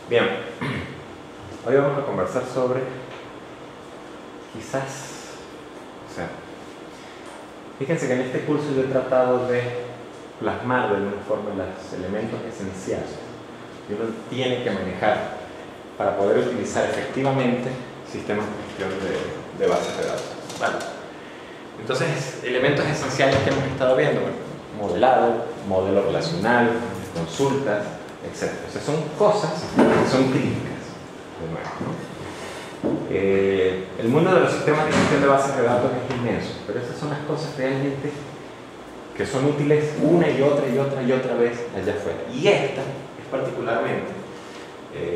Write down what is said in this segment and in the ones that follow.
Bien, hoy vamos a conversar sobre quizás, fíjense que en este curso yo he tratado de plasmar de alguna forma los elementos esenciales que uno tiene que manejar para poder utilizar efectivamente sistemas de gestión de bases de datos. Vale. Entonces, elementos esenciales que hemos estado viendo, bueno, modelado, modelo relacional, consultas, etc. O sea, son cosas que son críticas, de nuevo, ¿no? El mundo de los sistemas de gestión de bases de datos es inmenso, pero esas son las cosas realmente que son útiles una y otra vez allá afuera. Y esta es particularmente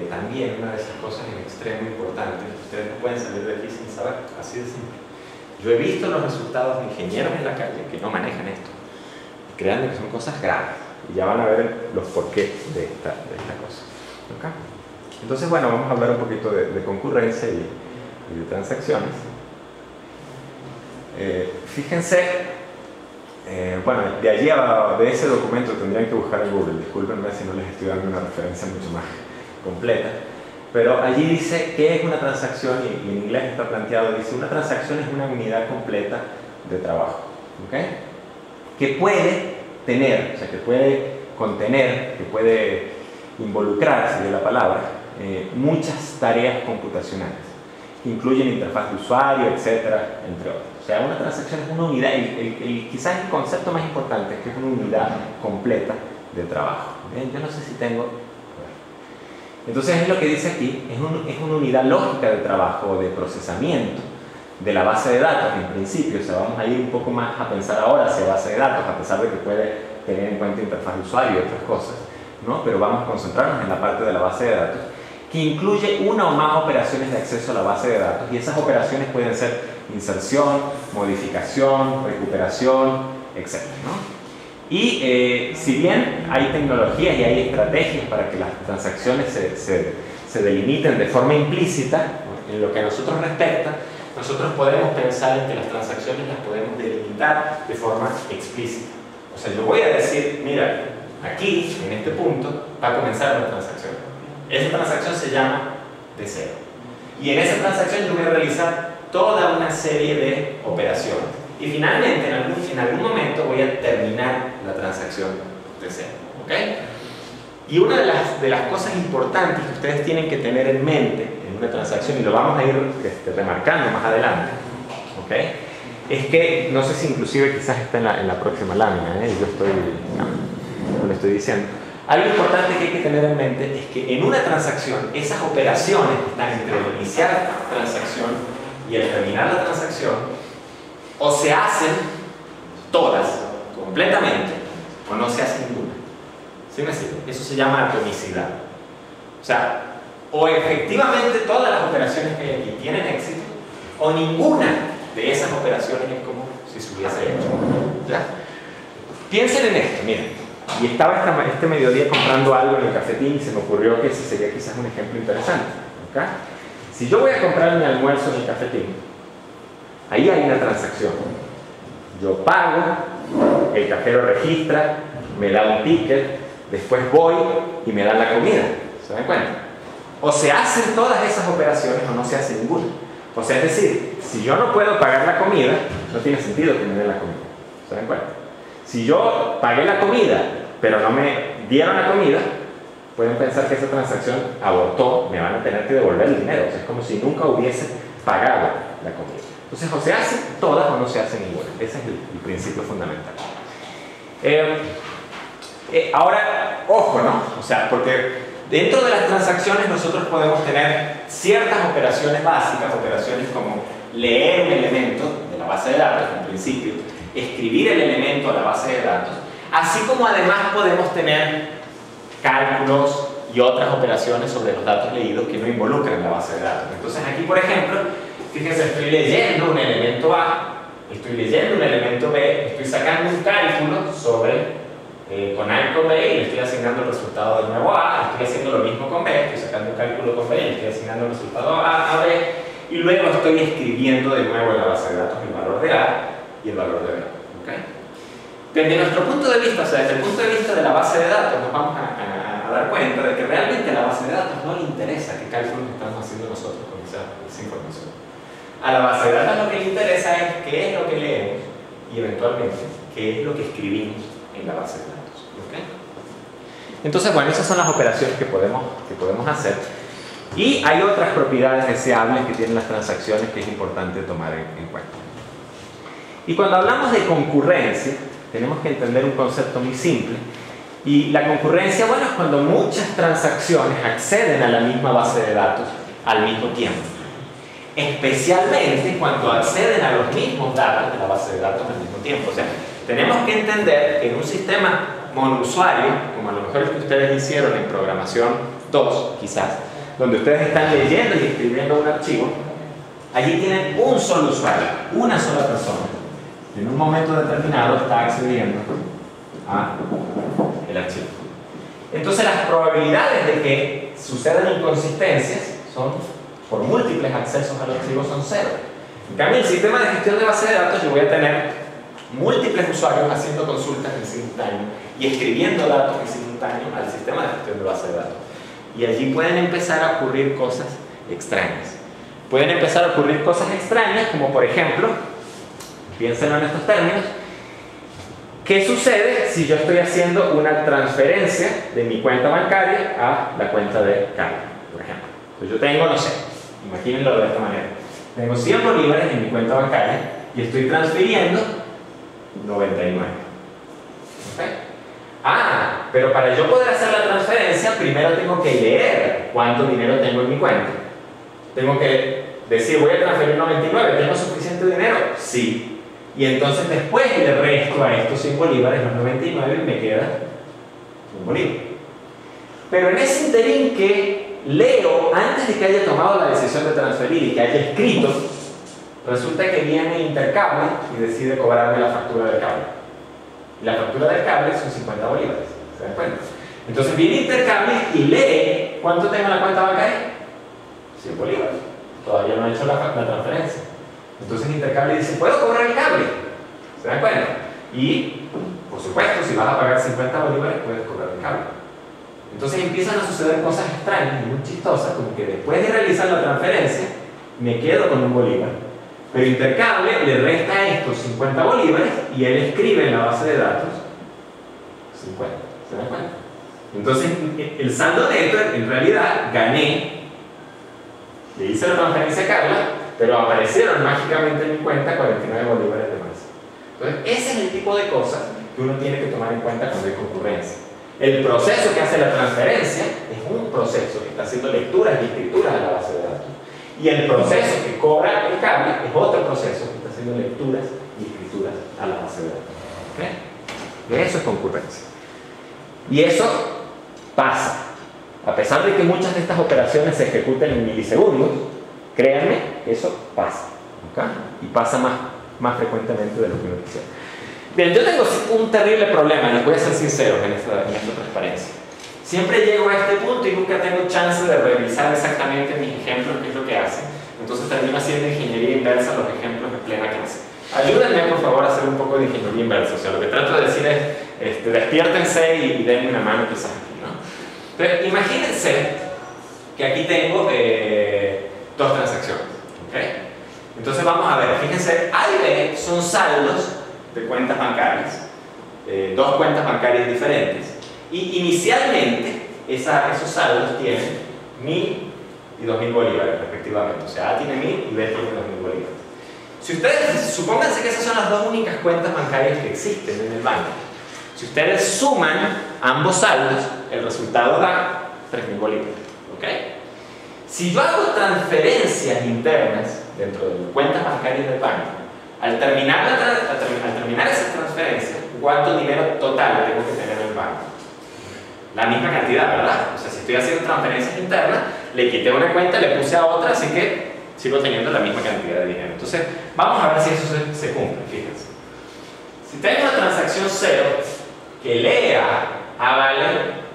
también una de esas cosas en extremo importantes que ustedes no pueden salir de aquí sin saber, así de simple. Yo he visto los resultados de ingenieros en la calle que no manejan esto. Créanme que son cosas graves. Y ya van a ver los porqués de esta cosa. ¿Okay? Entonces, bueno, vamos a hablar un poquito de concurrencia y de transacciones. Fíjense, bueno, de allí de ese documento tendrían que buscar en Google. Discúlpenme si no les estoy dando una referencia mucho más completa. Pero allí dice qué es una transacción y en inglés está planteado, dice, una transacción es una unidad completa de trabajo. ¿Okay? Que puede tener, o sea, que puede contener, que puede involucrar, sería la palabra, muchas tareas computacionales, que incluyen interfaz de usuario, etcétera, entre otros. O sea, una transacción es una unidad, quizás el concepto más importante es que es una unidad completa de trabajo. ¿Bien? Yo no sé si tengo... Entonces es lo que dice aquí, es una unidad lógica de trabajo o de procesamiento de la base de datos en principio. O sea, vamos a ir un poco más a pensar ahora hacia base de datos, a pesar de que puede tener en cuenta interfaz de usuario y otras cosas, ¿no? Pero vamos a concentrarnos en la parte de la base de datos, que incluye una o más operaciones de acceso a la base de datos, y esas operaciones pueden ser inserción, modificación, recuperación, etc., ¿no? Y si bien hay tecnologías y hay estrategias para que las transacciones se delimiten de forma implícita, en lo que a nosotros respecta, nosotros podemos pensar en que las transacciones las podemos delimitar de forma explícita. O sea, yo voy a decir, mira, aquí, en este punto, va a comenzar una transacción. Esa transacción se llama deseo. Y en esa transacción yo voy a realizar toda una serie de operaciones. Y finalmente, en algún momento, voy a terminar la transacción deseo. ¿Ok? Y una de las cosas importantes que ustedes tienen que tener en mente en una transacción, y lo vamos a ir remarcando más adelante, ¿okay? Es que, no sé si inclusive quizás está en la próxima lámina, yo no lo estoy diciendo. Algo importante que hay que tener en mente es que en una transacción, esas operaciones que están entre el iniciar la transacción y el terminar la transacción, o se hacen todas completamente, o no se hace ninguna. ¿Sí me sigue? Eso se llama atomicidad. O sea, o efectivamente todas las operaciones que hay aquí tienen éxito, o ninguna de esas operaciones es como si se hubiese hecho. ¿Ya? Piensen en esto, miren. Y estaba este mediodía comprando algo en el cafetín y se me ocurrió que ese sería quizás un ejemplo interesante. ¿Okay? Si yo voy a comprar mi almuerzo en el cafetín, ahí hay una transacción. Yo pago, el cajero registra, me da un ticket, después voy y me dan la comida. ¿Se dan cuenta? O se hacen todas esas operaciones o no se hace ninguna. O sea, es decir, si yo no puedo pagar la comida, no tiene sentido que me den la comida. ¿Se dan cuenta? Si yo pagué la comida, pero no me dieron la comida, pueden pensar que esa transacción abortó, me van a tener que devolver el dinero. O sea, es como si nunca hubiese pagado la comida. Entonces, o se hacen todas o no se hace ninguna. Ese es el principio fundamental. Ahora, ojo, ¿no? O sea, porque dentro de las transacciones nosotros podemos tener ciertas operaciones básicas, operaciones como leer un elemento de la base de datos, en principio, escribir el elemento a la base de datos, así como además podemos tener cálculos y otras operaciones sobre los datos leídos que no involucran la base de datos. Entonces aquí, por ejemplo, fíjense, estoy leyendo un elemento A, estoy leyendo un elemento B, estoy sacando un cálculo sobre con A y con B y le estoy asignando el resultado de nuevo a A, estoy haciendo lo mismo con B, estoy sacando un cálculo con B y le estoy asignando el resultado a B, y luego estoy escribiendo de nuevo en la base de datos el valor de A y el valor de B. ¿Okay? Desde nuestro punto de vista, o sea, desde el punto de vista de la base de datos, nos vamos a dar cuenta de que realmente la base de datos datos no le interesa qué cálculos estamos haciendo nosotros con esa información. A la base de datos lo que le interesa es qué es lo que leemos y eventualmente qué es lo que escribimos en la base de datos. ¿Okay? Entonces, bueno, esas son las operaciones que podemos hacer. Y hay otras propiedades deseables que tienen las transacciones que es importante tomar en cuenta. Y cuando hablamos de concurrencia, tenemos que entender un concepto muy simple. Y la concurrencia, bueno, es cuando muchas transacciones acceden a la misma base de datos al mismo tiempo. Especialmente cuando acceden a los mismos datos de la base de datos al mismo tiempo. O sea, tenemos que entender que en un sistema monousuario, como a lo mejor el que ustedes hicieron en programación 2, quizás, donde ustedes están leyendo y escribiendo un archivo, allí tienen un solo usuario, una sola persona, que en un momento determinado está accediendo al archivo. Entonces las probabilidades de que sucedan inconsistencias son, por múltiples accesos al archivo, son cero. En cambio, el sistema de gestión de base de datos, yo voy a tener múltiples usuarios haciendo consultas en simultáneo y escribiendo datos en simultáneo al sistema de gestión de base de datos. Y allí pueden empezar a ocurrir cosas extrañas. Pueden empezar a ocurrir cosas extrañas, como por ejemplo, piénsenlo en estos términos, ¿qué sucede si yo estoy haciendo una transferencia de mi cuenta bancaria a la cuenta de Carla, por ejemplo? Pues yo tengo, no sé, imagínenlo de esta manera. Tengo 100 bolívares en mi cuenta bancaria y estoy transfiriendo 99. ¿Okay? Pero para yo poder hacer la transferencia, primero tengo que leer cuánto dinero tengo en mi cuenta. Tengo que decir, voy a transferir 99, ¿tengo suficiente dinero? Sí. Y entonces después le resto a estos 100 bolívares los 99 y me queda un bolívar. Pero en ese interín que leo, antes de que haya tomado la decisión de transferir y que haya escrito, resulta que viene Intercable y decide cobrarme la factura del cable. Y la factura del cable son 50 bolívares, ¿se dan cuenta? Entonces viene Intercable y lee, ¿cuánto tengo en la cuenta bancaria? 100 bolívares. Todavía no he hecho la transferencia. Entonces Intercable dice, ¿puedo cobrar el cable? ¿Se dan cuenta? Y, por supuesto, si vas a pagar 50 bolívares, puedes cobrar el cable. Entonces empiezan a suceder cosas extrañas y muy chistosas, como que después de realizar la transferencia, me quedo con un bolívar. Pero Intercable le resta a estos 50 bolívares y él escribe en la base de datos 50. ¿Se dan cuenta? Entonces, el saldo neto, en realidad, gané, le hice la transferencia a Carla, pero aparecieron mágicamente en mi cuenta 49 bolívares de más. Entonces, ese es el tipo de cosas que uno tiene que tomar en cuenta cuando hay concurrencia. El proceso que hace la transferencia es un proceso que está haciendo lecturas y escrituras a la base de datos. Y el proceso que cobra el cable es otro proceso que está haciendo lecturas y escrituras a la base de datos. ¿Okay? Eso es concurrencia. Y eso pasa. A pesar de que muchas de estas operaciones se ejecuten en milisegundos, créanme, eso pasa. ¿Okay? Y pasa más frecuentemente de lo que uno quisiera. Bien, yo tengo un terrible problema, les voy a ser sinceros en esta transparencia. Siempre llego a este punto y nunca tengo chance de revisar exactamente mis ejemplos, qué es lo que hacen. Entonces termino haciendo ingeniería inversa los ejemplos en plena clase. Ayúdenme, por favor, a hacer un poco de ingeniería inversa. O sea, lo que trato de decir es, despiértense y denme una mano quizás aquí, ¿no? Pero imagínense que aquí tengo dos transacciones, ¿ok? Entonces vamos a ver, fíjense, A y B son saldos de cuentas bancarias, dos cuentas bancarias diferentes. Y inicialmente esos saldos tienen 1000 y 2000 bolívares respectivamente. O sea, A tiene 1000 y B tiene 2000 bolívares. Si ustedes, supónganse que esas son las dos únicas cuentas bancarias que existen en el banco. Si ustedes suman ambos saldos, el resultado da 3000 bolívares. ¿Ok? Si yo hago transferencias internas dentro de cuentas bancarias del banco, al terminar esa transferencia, ¿cuánto dinero total tengo que tener en el banco? La misma cantidad, ¿verdad? O sea, si estoy haciendo transferencias internas, le quité una cuenta, le puse a otra, así que sigo teniendo la misma cantidad de dinero. Entonces, vamos a ver si eso se cumple, fíjense. Si tengo una transacción 0 que lee A vale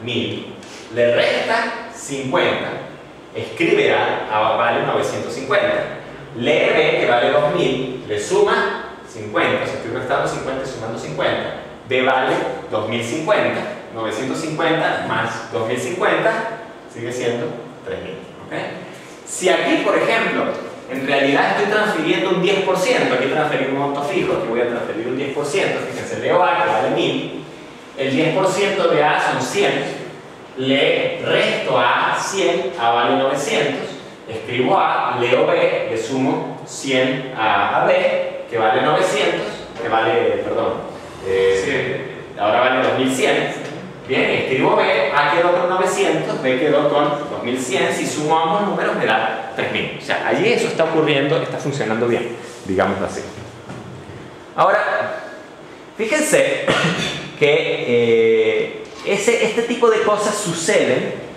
1000, le resta 50, escribe A vale 950, lee B que vale 2000, le suma 50, o sea, estoy restando 50 y sumando 50, B vale 2050, 950 más 2050 sigue siendo 3.000. ¿Okay? Si aquí, por ejemplo, en realidad estoy transfiriendo un 10%, aquí transferí un monto fijo, aquí voy a transferir un 10%, fíjense, leo A que vale 1000, el 10% de A son 100, le resto a 100, A vale 900, escribo A, leo B, le sumo 100 a B, que vale 900, que vale, perdón, ahora vale 2100. Bien, escribo B, A quedó con 900, B quedó con 2100, si sumo ambos números me da 3000. O sea, allí eso está ocurriendo, está funcionando bien, digámoslo así. Ahora, fíjense que este tipo de cosas suceden.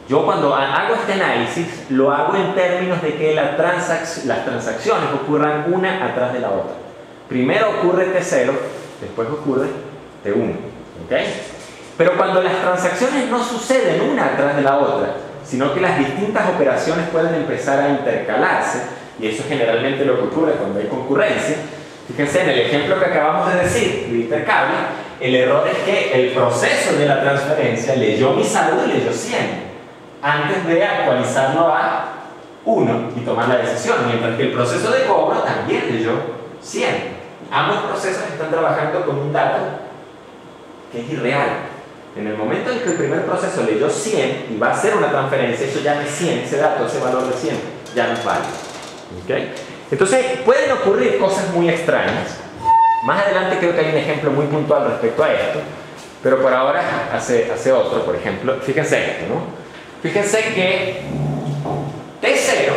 Yo cuando hago este análisis lo hago en términos de que las transacciones ocurran una atrás de la otra. Primero ocurre T0, después ocurre T1. ¿Okay? Pero cuando las transacciones no suceden una atrás de la otra, sino que las distintas operaciones pueden empezar a intercalarse, y eso es generalmente lo que ocurre cuando hay concurrencia. Fíjense en el ejemplo que acabamos de decir, de intercambio, el error es que el proceso de la transferencia leyó mi saldo y leyó 100, antes de actualizarlo a 1 y tomar la decisión, mientras que el proceso de cobro también leyó 100. Ambos procesos están trabajando con un dato que es irreal. En el momento en que el primer proceso leyó 100 y va a hacer una transferencia, eso ya no es 100, ese dato, ese valor de 100, ya no es válido. ¿Okay? Entonces, pueden ocurrir cosas muy extrañas. Más adelante creo que hay un ejemplo muy puntual respecto a esto, pero por ahora hace otro, por ejemplo. Fíjense esto, ¿no? Fíjense que T0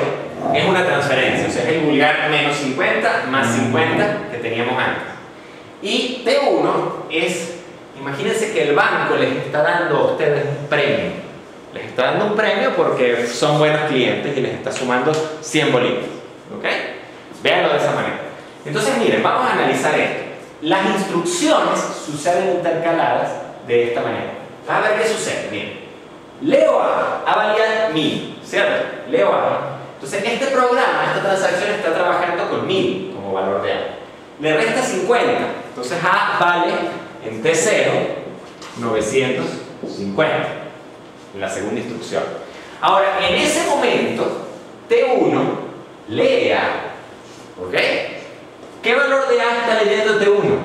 es una transferencia, o sea, es el vulgar menos 50 más 50 que teníamos antes. Y T1 es... Imagínense que el banco les está dando a ustedes un premio. Les está dando un premio porque son buenos clientes y les está sumando 100 bolívares. ¿Ok? Véanlo de esa manera. Entonces, miren, vamos a analizar esto. Las instrucciones suceden intercaladas de esta manera. A ver qué sucede. Miren. Leo A valía 1000, ¿cierto? Leo A. Entonces, este programa, esta transacción está trabajando con 1000 como valor de A. Le resta 50. Entonces, A vale... en T0, 950, en la segunda instrucción. Ahora, en ese momento, T1 lee A. ¿Ok? ¿Qué valor de A está leyendo T1?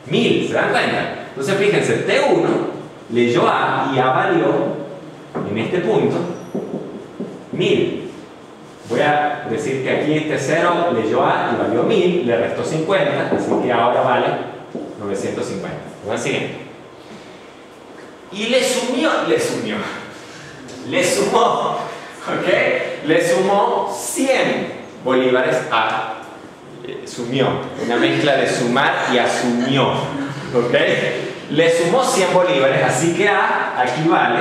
1000, ¿se dan cuenta? Entonces, fíjense, T1 leyó A y A valió, en este punto, 1000. Voy a decir que aquí T0 leyó A y valió 1000, le restó 50, así que ahora vale 950. ¿Van siguiendo? Y le sumó, ¿ok? Le sumó 100 bolívares a, sumió, una mezcla de sumar y asumió, ¿ok? Le sumó 100 bolívares, así que A aquí vale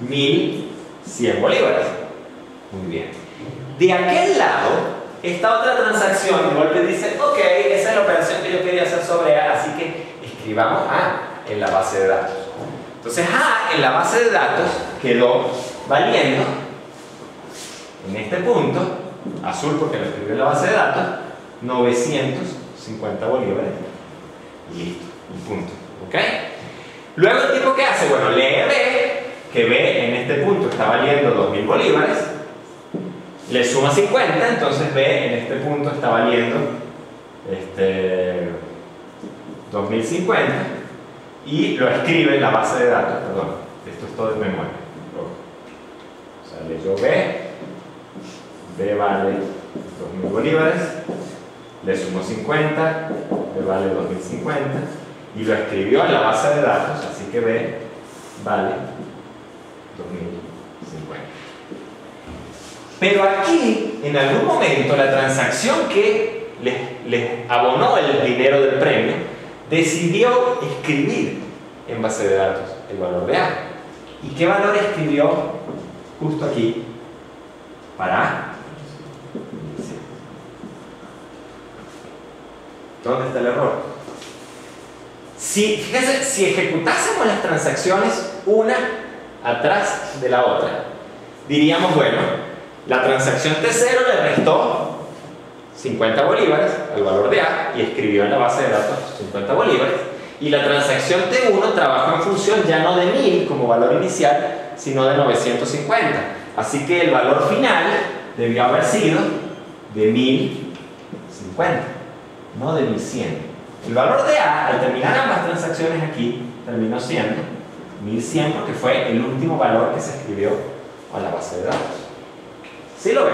1100 bolívares. Muy bien. De aquel lado, esta otra transacción de golpe dice, ok, esa es la operación que yo quería hacer sobre A, así que escribamos A en la base de datos. Entonces A en la base de datos quedó valiendo, en este punto, azul porque lo escribió en la base de datos, 950 bolívares. Y listo, un punto. ¿Ok? Luego el tipo, ¿qué hace? Bueno, lee B, que B en este punto está valiendo 2000 bolívares. Le suma 50, entonces B en este punto está valiendo 2050 y lo escribe en la base de datos, perdón, esto es todo en memoria. O sea, leyó B vale 2000 bolívares, le sumó 50, B vale 2050 y lo escribió en la base de datos, así que B vale 2050. Pero aquí, en algún momento, la transacción que les abonó el dinero del premio decidió escribir en base de datos el valor de A. ¿Y qué valor escribió justo aquí para A? ¿Dónde está el error? Fíjense, si ejecutásemos las transacciones una atrás de la otra, diríamos, bueno, la transacción T0 le restó 50 bolívares al valor de A y escribió en la base de datos 50 bolívares. Y la transacción T1 trabajó en función ya no de 1000 como valor inicial, sino de 950. Así que el valor final debió haber sido de 1050, no de 1100. El valor de A, al terminar ambas transacciones aquí, terminó siendo 1100 porque fue el último valor que se escribió a la base de datos. ¿Sí lo ven?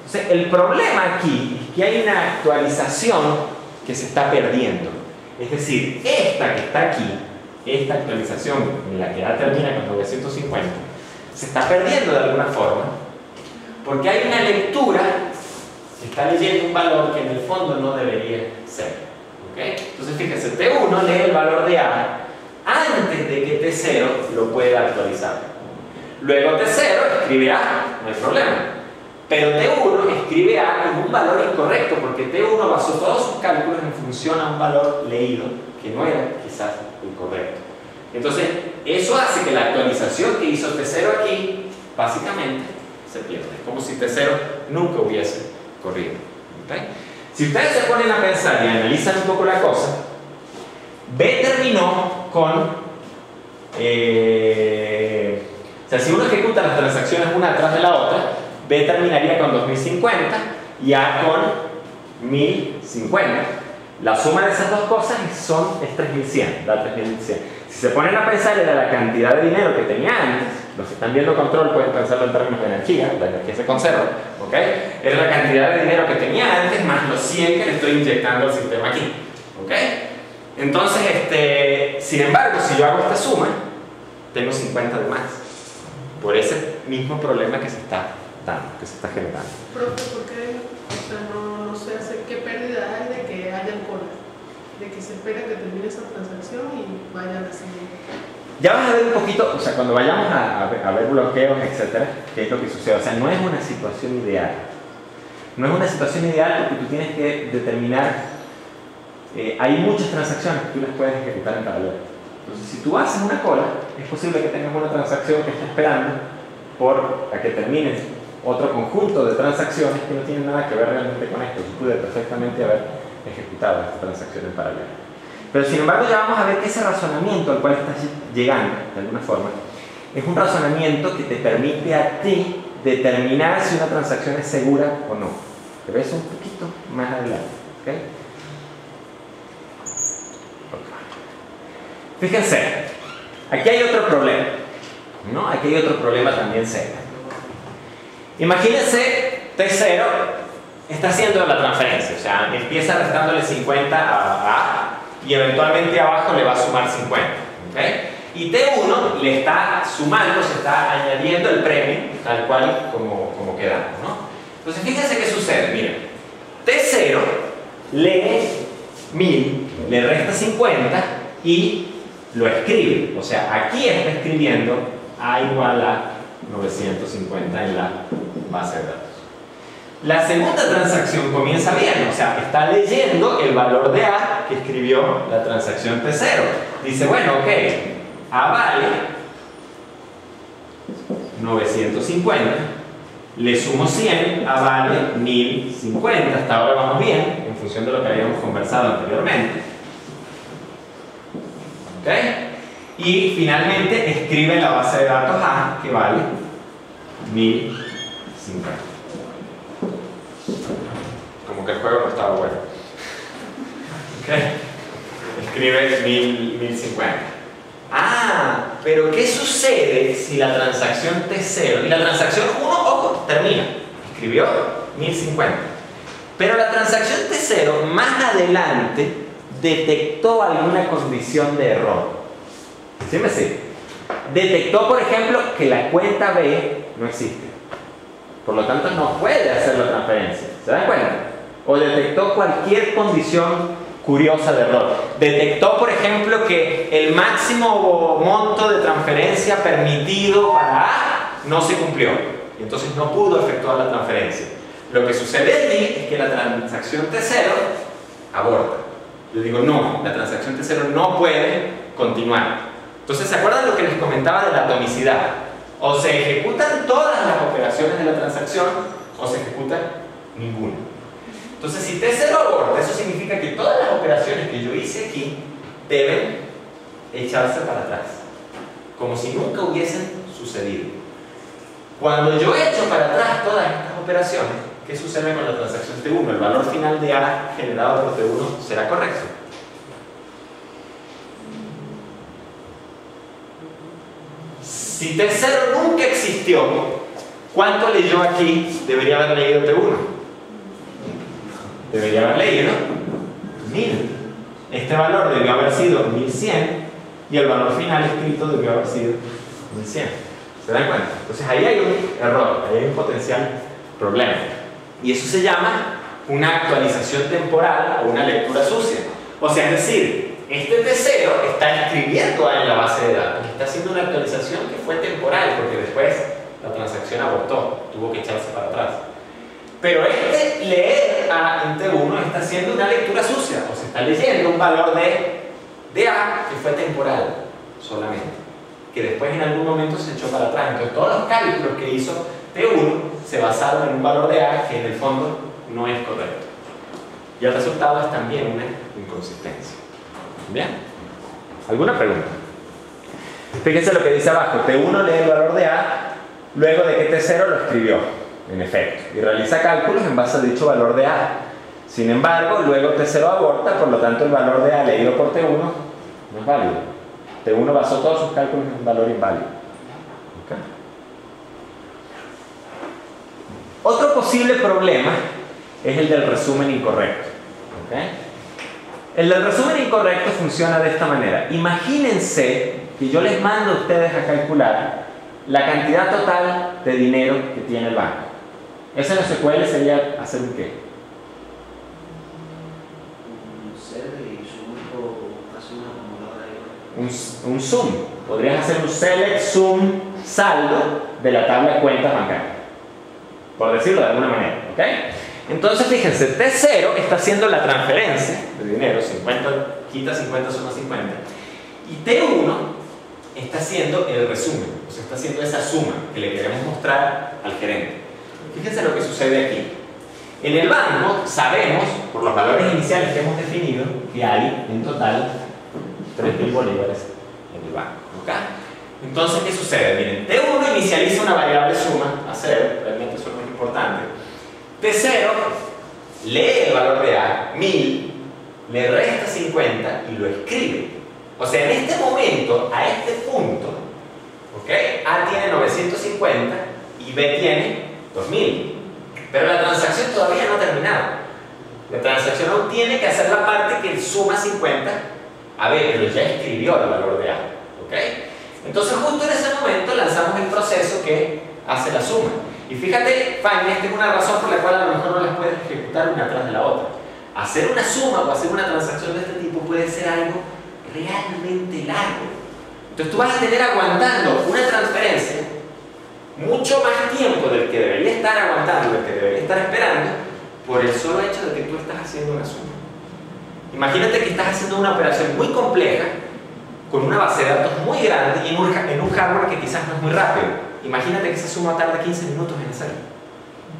Entonces, el problema aquí es que hay una actualización que se está perdiendo. Es decir, esta que está aquí, esta actualización en la que A termina con 950, se está perdiendo de alguna forma porque hay una lectura que está leyendo un valor que en el fondo no debería ser. ¿Okay? Entonces fíjense, T1 lee el valor de A antes de que T0 lo pueda actualizar. Luego T0 escribe A, no hay problema. Pero T1 escribe A con un valor incorrecto porque T1 basó todos sus cálculos en función a un valor leído que no era quizás el correcto. Entonces, eso hace que la actualización que hizo T0 aquí, básicamente, se pierda. Es como si T0 nunca hubiese corrido. ¿Okay? Si ustedes se ponen a pensar y analizan un poco la cosa, B terminó con... o sea, si uno ejecuta las transacciones una detrás de la otra, B terminaría con 2050 y A con 1050. La suma de esas dos cosas es 3100, da 3100. Si se ponen a pensar en la cantidad de dinero que tenía antes, los que están viendo control pueden pensarlo en términos de energía, la energía se conserva, ¿ok? Era la cantidad de dinero que tenía antes más los 100 que le estoy inyectando al sistema aquí, ¿ok? Entonces, sin embargo, si yo hago esta suma, tengo 50 de más, por ese mismo problema que se está dando, que se está generando. Profe, ¿por qué? O sea, no se hace, ¿qué pérdida hay de que hayan colas? De que se espera que termine esa transacción y vaya a la siguiente. Ya vas a ver un poquito, o sea, cuando vayamos a ver bloqueos, etcétera, qué es lo que sucede. O sea, no es una situación ideal. No es una situación ideal porque tú tienes que determinar. Hay muchas transacciones que tú las puedes ejecutar en paralelo. Entonces, si tú haces una cola, es posible que tengas una transacción que esté esperando a que termine otro conjunto de transacciones que no tienen nada que ver realmente con esto. Tú puedes perfectamente haber ejecutado esta transacción en paralelo. Pero sin embargo ya vamos a ver que ese razonamiento al cual estás llegando, de alguna forma, es un razonamiento que te permite a ti determinar si una transacción es segura o no. Te ves un poquito más adelante. ¿Okay? Fíjense, aquí hay otro problema, ¿no? Aquí hay otro problema también serio. Imagínense, T0 está haciendo la transferencia, o sea, empieza restándole 50 a A y eventualmente abajo le va a sumar 50. ¿Okay? Y T1 le está sumando, se está añadiendo el premio tal cual como quedamos, ¿no? Entonces fíjense qué sucede, miren. T0 lee 1000, le resta 50 y lo escribe. O sea, aquí está escribiendo A igual a 950 en la base de datos. La segunda transacción comienza bien, o sea, está leyendo el valor de A que escribió la transacción T0. Dice, bueno, ok, A vale 950, le sumo 100, A vale 1050. Hasta ahora vamos bien, en función de lo que habíamos conversado anteriormente. ¿Ok? Y finalmente escribe la base de datos A, que vale 1050. Como que el juego no estaba bueno. ¿Ok? Escribe 1050. Ah, pero ¿qué sucede si la transacción T0 y la transacción 1, ojo, termina? Escribió 1050. Pero la transacción T0 más adelante detectó alguna condición de error. ¿Sí me sigue? Detectó, por ejemplo, que la cuenta B no existe. Por lo tanto, no puede hacer la transferencia. ¿Se dan cuenta? O detectó cualquier condición curiosa de error. Detectó, por ejemplo, que el máximo monto de transferencia permitido para A no se cumplió. Y entonces no pudo efectuar la transferencia. Lo que sucede allí es que la transacción T0 aborta. Yo digo, no, la transacción T0 no puede continuar. Entonces, ¿se acuerdan lo que les comentaba de la atomicidad? O se ejecutan todas las operaciones de la transacción o se ejecuta ninguna. Entonces, si T0 aborta, eso significa que todas las operaciones que yo hice aquí deben echarse para atrás, como si nunca hubiesen sucedido. Cuando yo echo para atrás todas estas operaciones, ¿qué sucede con la transacción T1? El valor final de A generado por T1 será correcto. Si T0 nunca existió, ¿cuánto leyó aquí? Debería haber leído T1. Debería haber leído 1000. Este valor debió haber sido 1100 y el valor final escrito debió haber sido 1100. ¿Se dan cuenta? Entonces ahí hay un error, ahí hay un potencial problema. Y eso se llama una actualización temporal o una lectura sucia. O sea, es decir, este T0 está escribiendo A en la base de datos, está haciendo una actualización que fue temporal, porque después la transacción abortó, tuvo que echarse para atrás. Pero este leer A en T1 está haciendo una lectura sucia, o se está leyendo un valor de A que fue temporal solamente, que después en algún momento se echó para atrás. Entonces todos los cálculos que hizo T1 se basaron en un valor de A que en el fondo no es correcto. Y el resultado es también una inconsistencia. ¿Bien? ¿Alguna pregunta? Fíjense lo que dice abajo. T1 lee el valor de A luego de que T0 lo escribió, en efecto, y realiza cálculos en base a dicho valor de A. Sin embargo, luego T0 aborta, por lo tanto el valor de A leído por T1 no es válido. T1 basó todos sus cálculos en un valor inválido. ¿Okay? Otro posible problema es el del resumen incorrecto. ¿Okay? El del resumen incorrecto funciona de esta manera. Imagínense que yo les mando a ustedes a calcular la cantidad total de dinero que tiene el banco. Eso en SQL sería hacer un qué. Un sum. Podrías hacer un select sum saldo de la tabla de cuentas bancarias, por decirlo de alguna manera. ¿Okay? Entonces fíjense, T0 está haciendo la transferencia de dinero, 50 quita 50 suma 50, y T1 está haciendo el resumen, o sea, está haciendo esa suma que le queremos mostrar al gerente. Fíjense lo que sucede aquí. En el banco sabemos, por los valores iniciales que hemos definido, que hay en total 3.000 bolívares en el banco. ¿Okay? Entonces, ¿qué sucede? Miren, T1 inicializa una variable suma a 0, realmente eso es muy importante. T0 lee el valor de A, 1000, le resta 50 y lo escribe. O sea, en este momento, a este punto, ¿okay? A tiene 950 y B tiene 2000. Pero la transacción todavía no ha terminado. La transacción aún tiene que hacer la parte que suma 50 a B, pero ya escribió el valor de A. ¿Okay? Entonces, justo en ese momento lanzamos el proceso que hace la suma. Y fíjate, Fanny, esta es una razón por la cual a lo mejor no las puedes ejecutar una tras de la otra. Hacer una suma o hacer una transacción de este tipo puede ser algo realmente largo. Entonces tú vas a tener aguantando una transferencia mucho más tiempo del que debería estar aguantando, del que debería estar esperando, por el solo hecho de que tú estás haciendo una suma. Imagínate que estás haciendo una operación muy compleja con una base de datos muy grande y en un hardware que quizás no es muy rápido. Imagínate que esa suma tarda 15 minutos en hacerlo.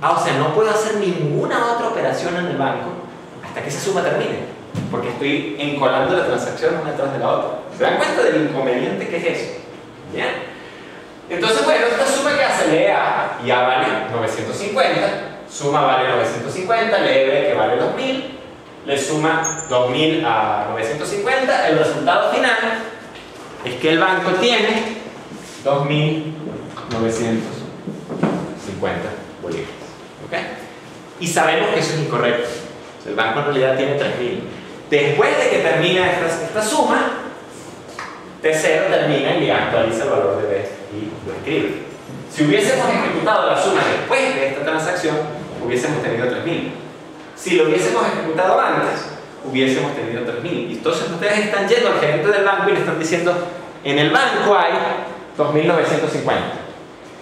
O sea, no puedo hacer ninguna otra operación en el banco hasta que esa suma termine, porque estoy encolando la transacción una detrás de la otra. ¿Se dan cuenta del inconveniente que es eso? ¿Bien? Entonces, bueno, esta suma que hace, lee A y A vale 950, suma vale 950, lee B que vale 2000, le suma 2000 a 950, el resultado final es que el banco tiene 2950 bolívares. ¿Okay? Y sabemos que eso es incorrecto. O sea, el banco en realidad tiene 3000. Después de que termina esta suma, T0 termina y actualiza el valor de B y lo escribe. Si hubiésemos ejecutado la suma después de esta transacción, hubiésemos tenido 3000. Si lo hubiésemos ejecutado antes, hubiésemos tenido 3000. Y entonces ustedes están yendo al gerente del banco y le están diciendo: en el banco hay 2950.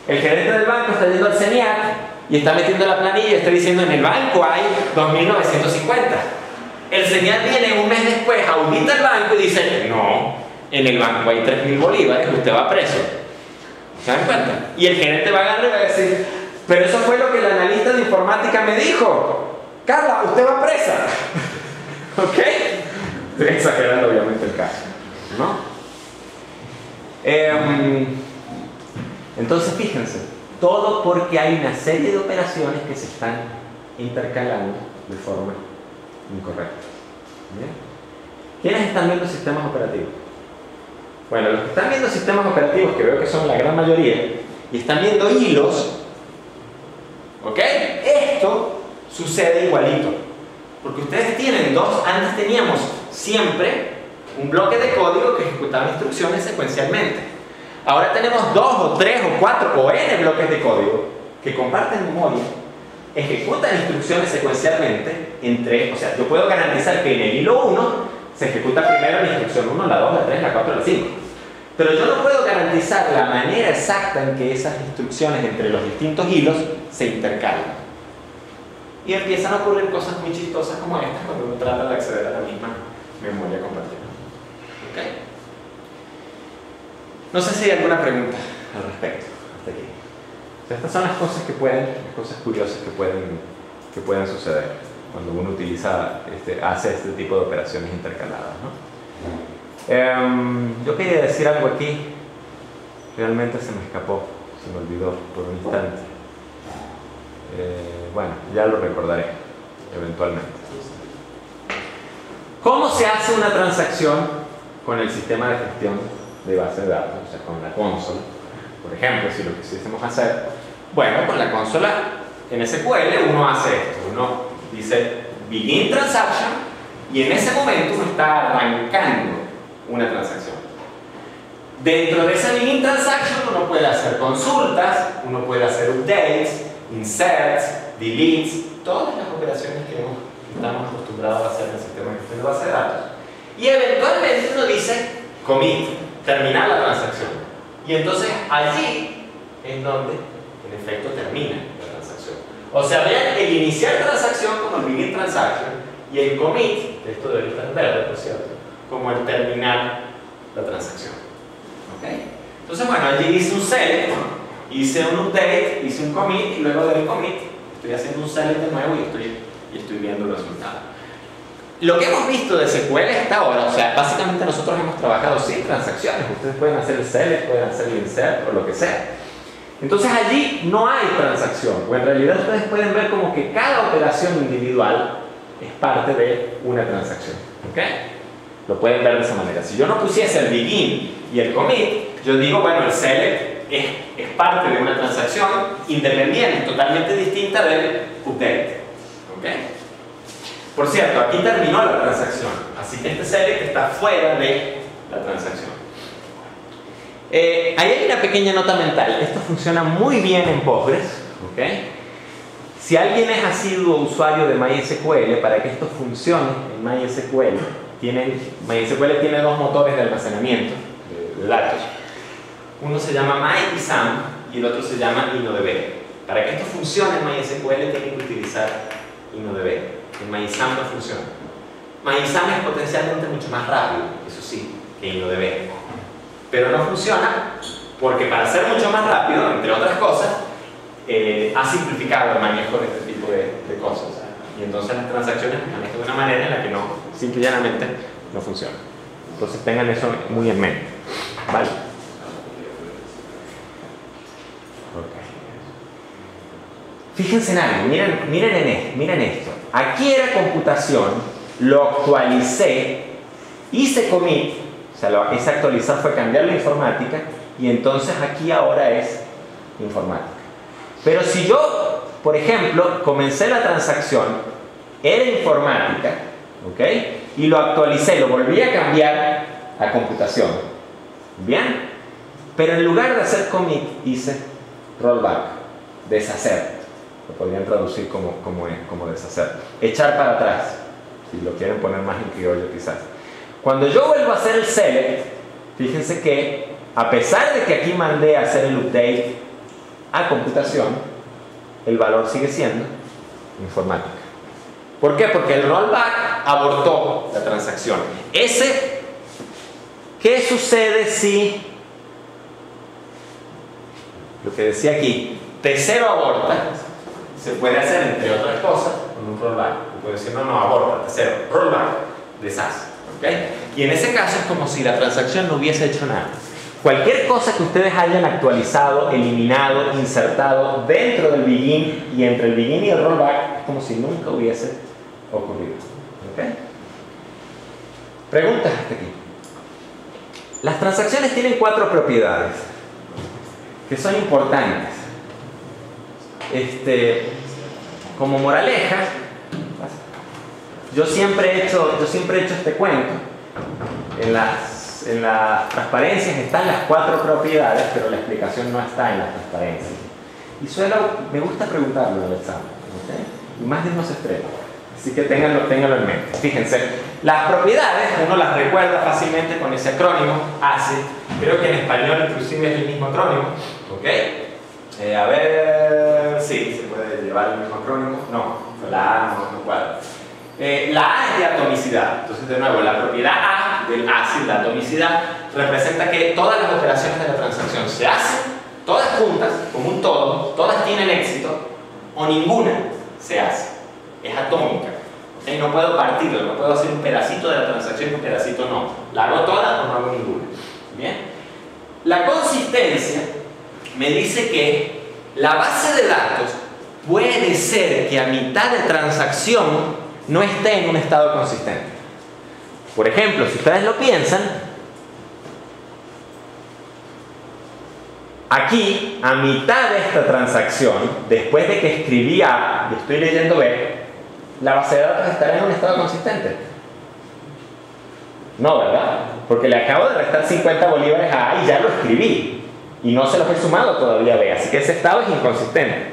El gerente del banco está yendo al CENIAC y está metiendo la planilla y está diciendo: en el banco hay 2950. El CENIAC viene un mes después, audita el banco y dice: no, en el banco hay 3000 bolívares, usted va preso. ¿Se dan cuenta? Y el gerente va a agarrar y va a decir: pero eso fue lo que el analista de informática me dijo. Carla, usted va presa. ¿Ok? Estoy exagerando obviamente el caso, ¿no? Entonces fíjense, todo porque hay una serie de operaciones que se están intercalando de forma incorrecta. ¿Bien? ¿Quiénes están viendo sistemas operativos? Bueno, los que están viendo sistemas operativos, que veo que son la gran mayoría, y están viendo hilos, ¿ok? Esto sucede igualito, porque ustedes tienen antes teníamos siempre un bloque de código que ejecutaba instrucciones secuencialmente. Ahora tenemos 2 o 3 o 4 o n bloques de código que comparten memoria, ejecutan instrucciones secuencialmente o sea, yo puedo garantizar que en el hilo 1 se ejecuta primero la instrucción 1, la 2, la 3, la 4, la 5. Pero yo no puedo garantizar la manera exacta en que esas instrucciones entre los distintos hilos se intercalan. Y empiezan a ocurrir cosas muy chistosas como estas cuando uno trata de acceder a la misma memoria compartida. ¿Ok? No sé si hay alguna pregunta al respecto hasta aquí. O sea, estas son las cosas curiosas que pueden suceder cuando uno hace este tipo de operaciones intercaladas, ¿no? Yo quería decir algo aquí, realmente se me escapó, se me olvidó por un instante. Bueno, ya lo recordaré eventualmente. ¿Cómo se hace una transacción con el sistema de gestión de base de datos? O sea, con la consola. Por ejemplo, si lo quisiésemos hacer, bueno, con la consola en SQL uno hace esto. Uno dice begin transaction y en ese momento uno está arrancando una transacción. Dentro de esa begin transaction uno puede hacer consultas, uno puede hacer updates, inserts, deletes, todas las operaciones que estamos acostumbrados a hacer en el sistema de gestión de base de datos. Y eventualmente uno dice commit, terminar la transacción. Y entonces allí es donde en efecto termina la transacción. O sea, vean el iniciar transacción como el begin transaction y el commit, esto debería estar en verde, por cierto, como el terminar la transacción. ¿Ok? Entonces, bueno, allí hice un select, hice un update, hice un commit y luego del commit estoy haciendo un select de nuevo y estoy viendo el resultado. Lo que hemos visto de SQL hasta ahora, o sea, básicamente nosotros hemos trabajado sin transacciones. Ustedes pueden hacer el select, pueden hacer el insert o lo que sea. Entonces allí no hay transacción, o en realidad ustedes pueden ver como que cada operación individual es parte de una transacción. ¿Ok? Lo pueden ver de esa manera. Si yo no pusiese el begin y el commit, yo digo, bueno, el select es parte de una transacción independiente, totalmente distinta del update. ¿Ok? Por cierto, aquí terminó la transacción, así que este select está fuera de la transacción. Ahí hay una pequeña nota mental. Esto funciona muy bien en Postgres. ¿Ok? Si alguien es asiduo usuario de MySQL, para que esto funcione en MySQL tiene dos motores de almacenamiento de datos. Uno se llama MyISAM y el otro se llama InnoDB. Para que esto funcione en MySQL tienen que utilizar InnoDB. En MyISAM no funciona. MyISAM es potencialmente mucho más rápido, eso sí, que InnoDB. Pero no funciona porque para ser mucho más rápido, entre otras cosas, ha simplificado el manejo de este tipo de cosas. Y entonces las transacciones se manejan de una manera en la que no, simple y llanamente, no funciona. Entonces tengan eso muy en mente. ¿Vale? Okay. Fíjense en algo, miren esto. Aquí era computación, lo actualicé, hice commit, o sea, lo hice actualizar fue cambiar la informática, y entonces aquí ahora es informática. Pero si yo, por ejemplo, comencé la transacción, era informática, ¿ok? Y lo actualicé, lo volví a cambiar a computación. ¿Bien? Pero en lugar de hacer commit, hice rollback, deshacer. Lo podrían traducir como deshacer. Echar para atrás, si lo quieren poner más en criollo quizás. Cuando yo vuelvo a hacer el select, fíjense que, a pesar de que aquí mandé a hacer el update a computación, el valor sigue siendo informática. ¿Por qué? Porque el rollback abortó la transacción. ¿Qué sucede si, lo que decía aquí, T0 aborta? Se puede hacer, entre otras cosas, con un rollback. Puede decir, no, aborta, T0, rollback, deshace. ¿Okay? Y en ese caso es como si la transacción no hubiese hecho nada. Cualquier cosa que ustedes hayan actualizado, eliminado, insertado dentro del begin y entre el begin y el rollback es como si nunca hubiese ocurrido. ¿Okay? Preguntas hasta aquí. Las transacciones tienen 4 propiedades que son importantes. Como moraleja, yo siempre he hecho este cuento. En las transparencias están las 4 propiedades, pero la explicación no está en las transparencias. Y me gusta preguntarlo en el examen, ¿okay? Y más de uno se estrella. Así que ténganlo en mente. Fíjense, las propiedades uno las recuerda fácilmente con ese acrónimo, ACID. Creo que en español inclusive es el mismo acrónimo. ¿Ok? A ver, sí, se puede llevar el mismo acrónimo. No, la A no cuadra. La A es de atomicidad. Entonces, de nuevo, la propiedad A del ácido, la atomicidad, representa que todas las operaciones de la transacción se hacen, todas juntas, como un todo, todas tienen éxito, o ninguna se hace. Es atómica. ¿Okay? No puedo partirlo, no puedo hacer un pedacito de la transacción y un pedacito no. La hago toda o no hago ninguna. ¿Bien? La consistencia me dice que la base de datos puede ser que a mitad de transacción no esté en un estado consistente. Por ejemplo, si ustedes lo piensan, aquí, a mitad de esta transacción, después de que escribí A y estoy leyendo B, la base de datos estará en un estado consistente. No, ¿verdad? Porque le acabo de restar 50 bolívares a A y ya lo escribí. Y no se los he sumado todavía a B, así que ese estado es inconsistente.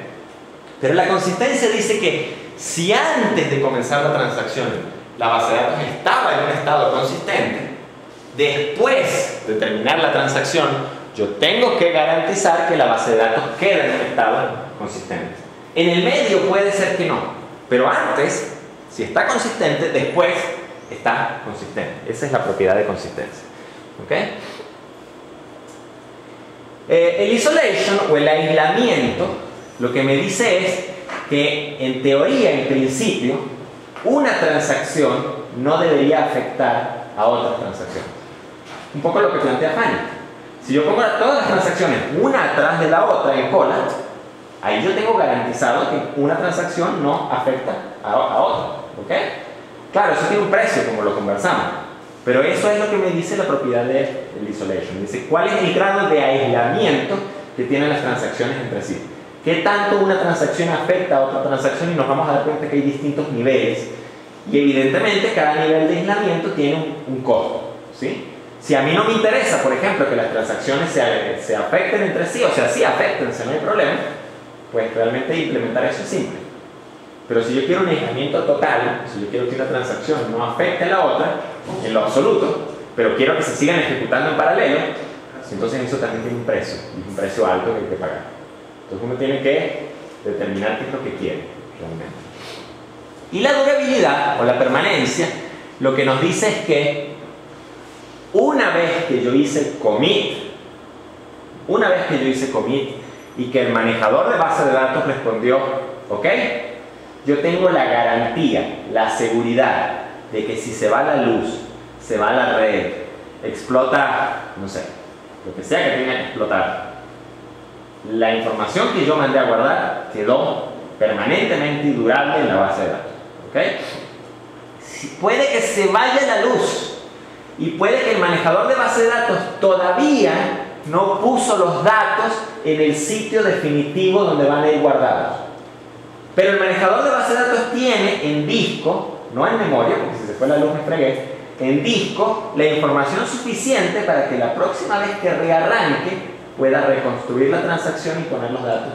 Pero la consistencia dice que si antes de comenzar la transacción la base de datos estaba en un estado consistente, después de terminar la transacción, yo tengo que garantizar que la base de datos quede en un estado consistente. En el medio puede ser que no, pero antes, si está consistente, después está consistente. Esa es la propiedad de consistencia. ¿Okay? El isolation o el aislamiento lo que me dice es que en teoría, en principio, una transacción no debería afectar a otras transacciones. Un poco lo que plantea Fanny. Si yo pongo todas las transacciones una atrás de la otra en cola, ahí yo tengo garantizado que una transacción no afecta a otra. ¿Ok? Claro, eso tiene un precio, como lo conversamos. Pero eso es lo que me dice la propiedad del isolation. Dice cuál es el grado de aislamiento que tienen las transacciones entre sí. ¿Qué tanto una transacción afecta a otra transacción? Y nos vamos a dar cuenta que hay distintos niveles. Y evidentemente cada nivel de aislamiento tiene un costo. ¿Sí? Si a mí no me interesa, por ejemplo, que las transacciones se afecten entre sí, o sea, sí afectense, no hay problema, pues realmente implementar eso es simple. Pero si yo quiero un aislamiento total, si yo quiero que una transacción no afecte a la otra, en lo absoluto, pero quiero que se sigan ejecutando en paralelo, entonces eso también tiene un precio, y un precio alto que hay que pagar. Entonces uno tiene que determinar qué es lo que quiere realmente. Y la durabilidad o la permanencia lo que nos dice es que una vez que yo hice commit y que el manejador de base de datos respondió ok, yo tengo la garantía, la seguridad de que si se va la luz, se va la red, explota, no sé, lo que sea que tenga que explotar, la información que yo mandé a guardar quedó permanentemente y durable en la base de datos. ¿Okay? Puede que se vaya la luz y puede que el manejador de base de datos todavía no puso los datos en el sitio definitivo donde van a ir guardados. Pero el manejador de base de datos tiene en disco, no en memoria, porque si se fue la luz me fregué, en disco la información suficiente para que la próxima vez que rearranque pueda reconstruir la transacción y poner los datos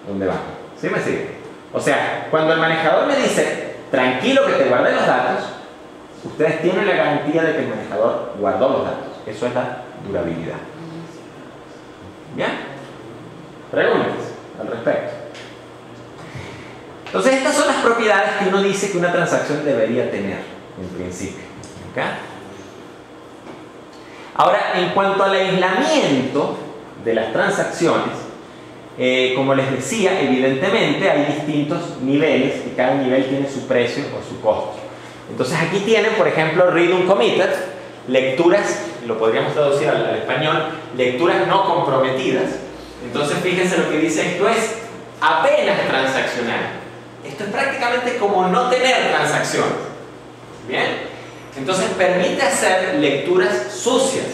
donde van. ¿Sí me sigue? O sea, cuando el manejador me dice tranquilo que te guardé los datos, ustedes tienen la garantía de que el manejador guardó los datos. Eso es la durabilidad. ¿Bien? Preguntas al respecto. Entonces estas son las propiedades que uno dice que una transacción debería tener en principio. ¿Okay? Ahora, en cuanto al aislamiento de las transacciones, como les decía, evidentemente hay distintos niveles y cada nivel tiene su precio o su costo. Entonces aquí tienen, por ejemplo, read uncommitted, lecturas, lo podríamos traducir al español, lecturas no comprometidas. Entonces fíjense lo que dice, esto es apenas transaccional. Esto es prácticamente como no tener transacciones. ¿Bien? Entonces permite hacer lecturas sucias,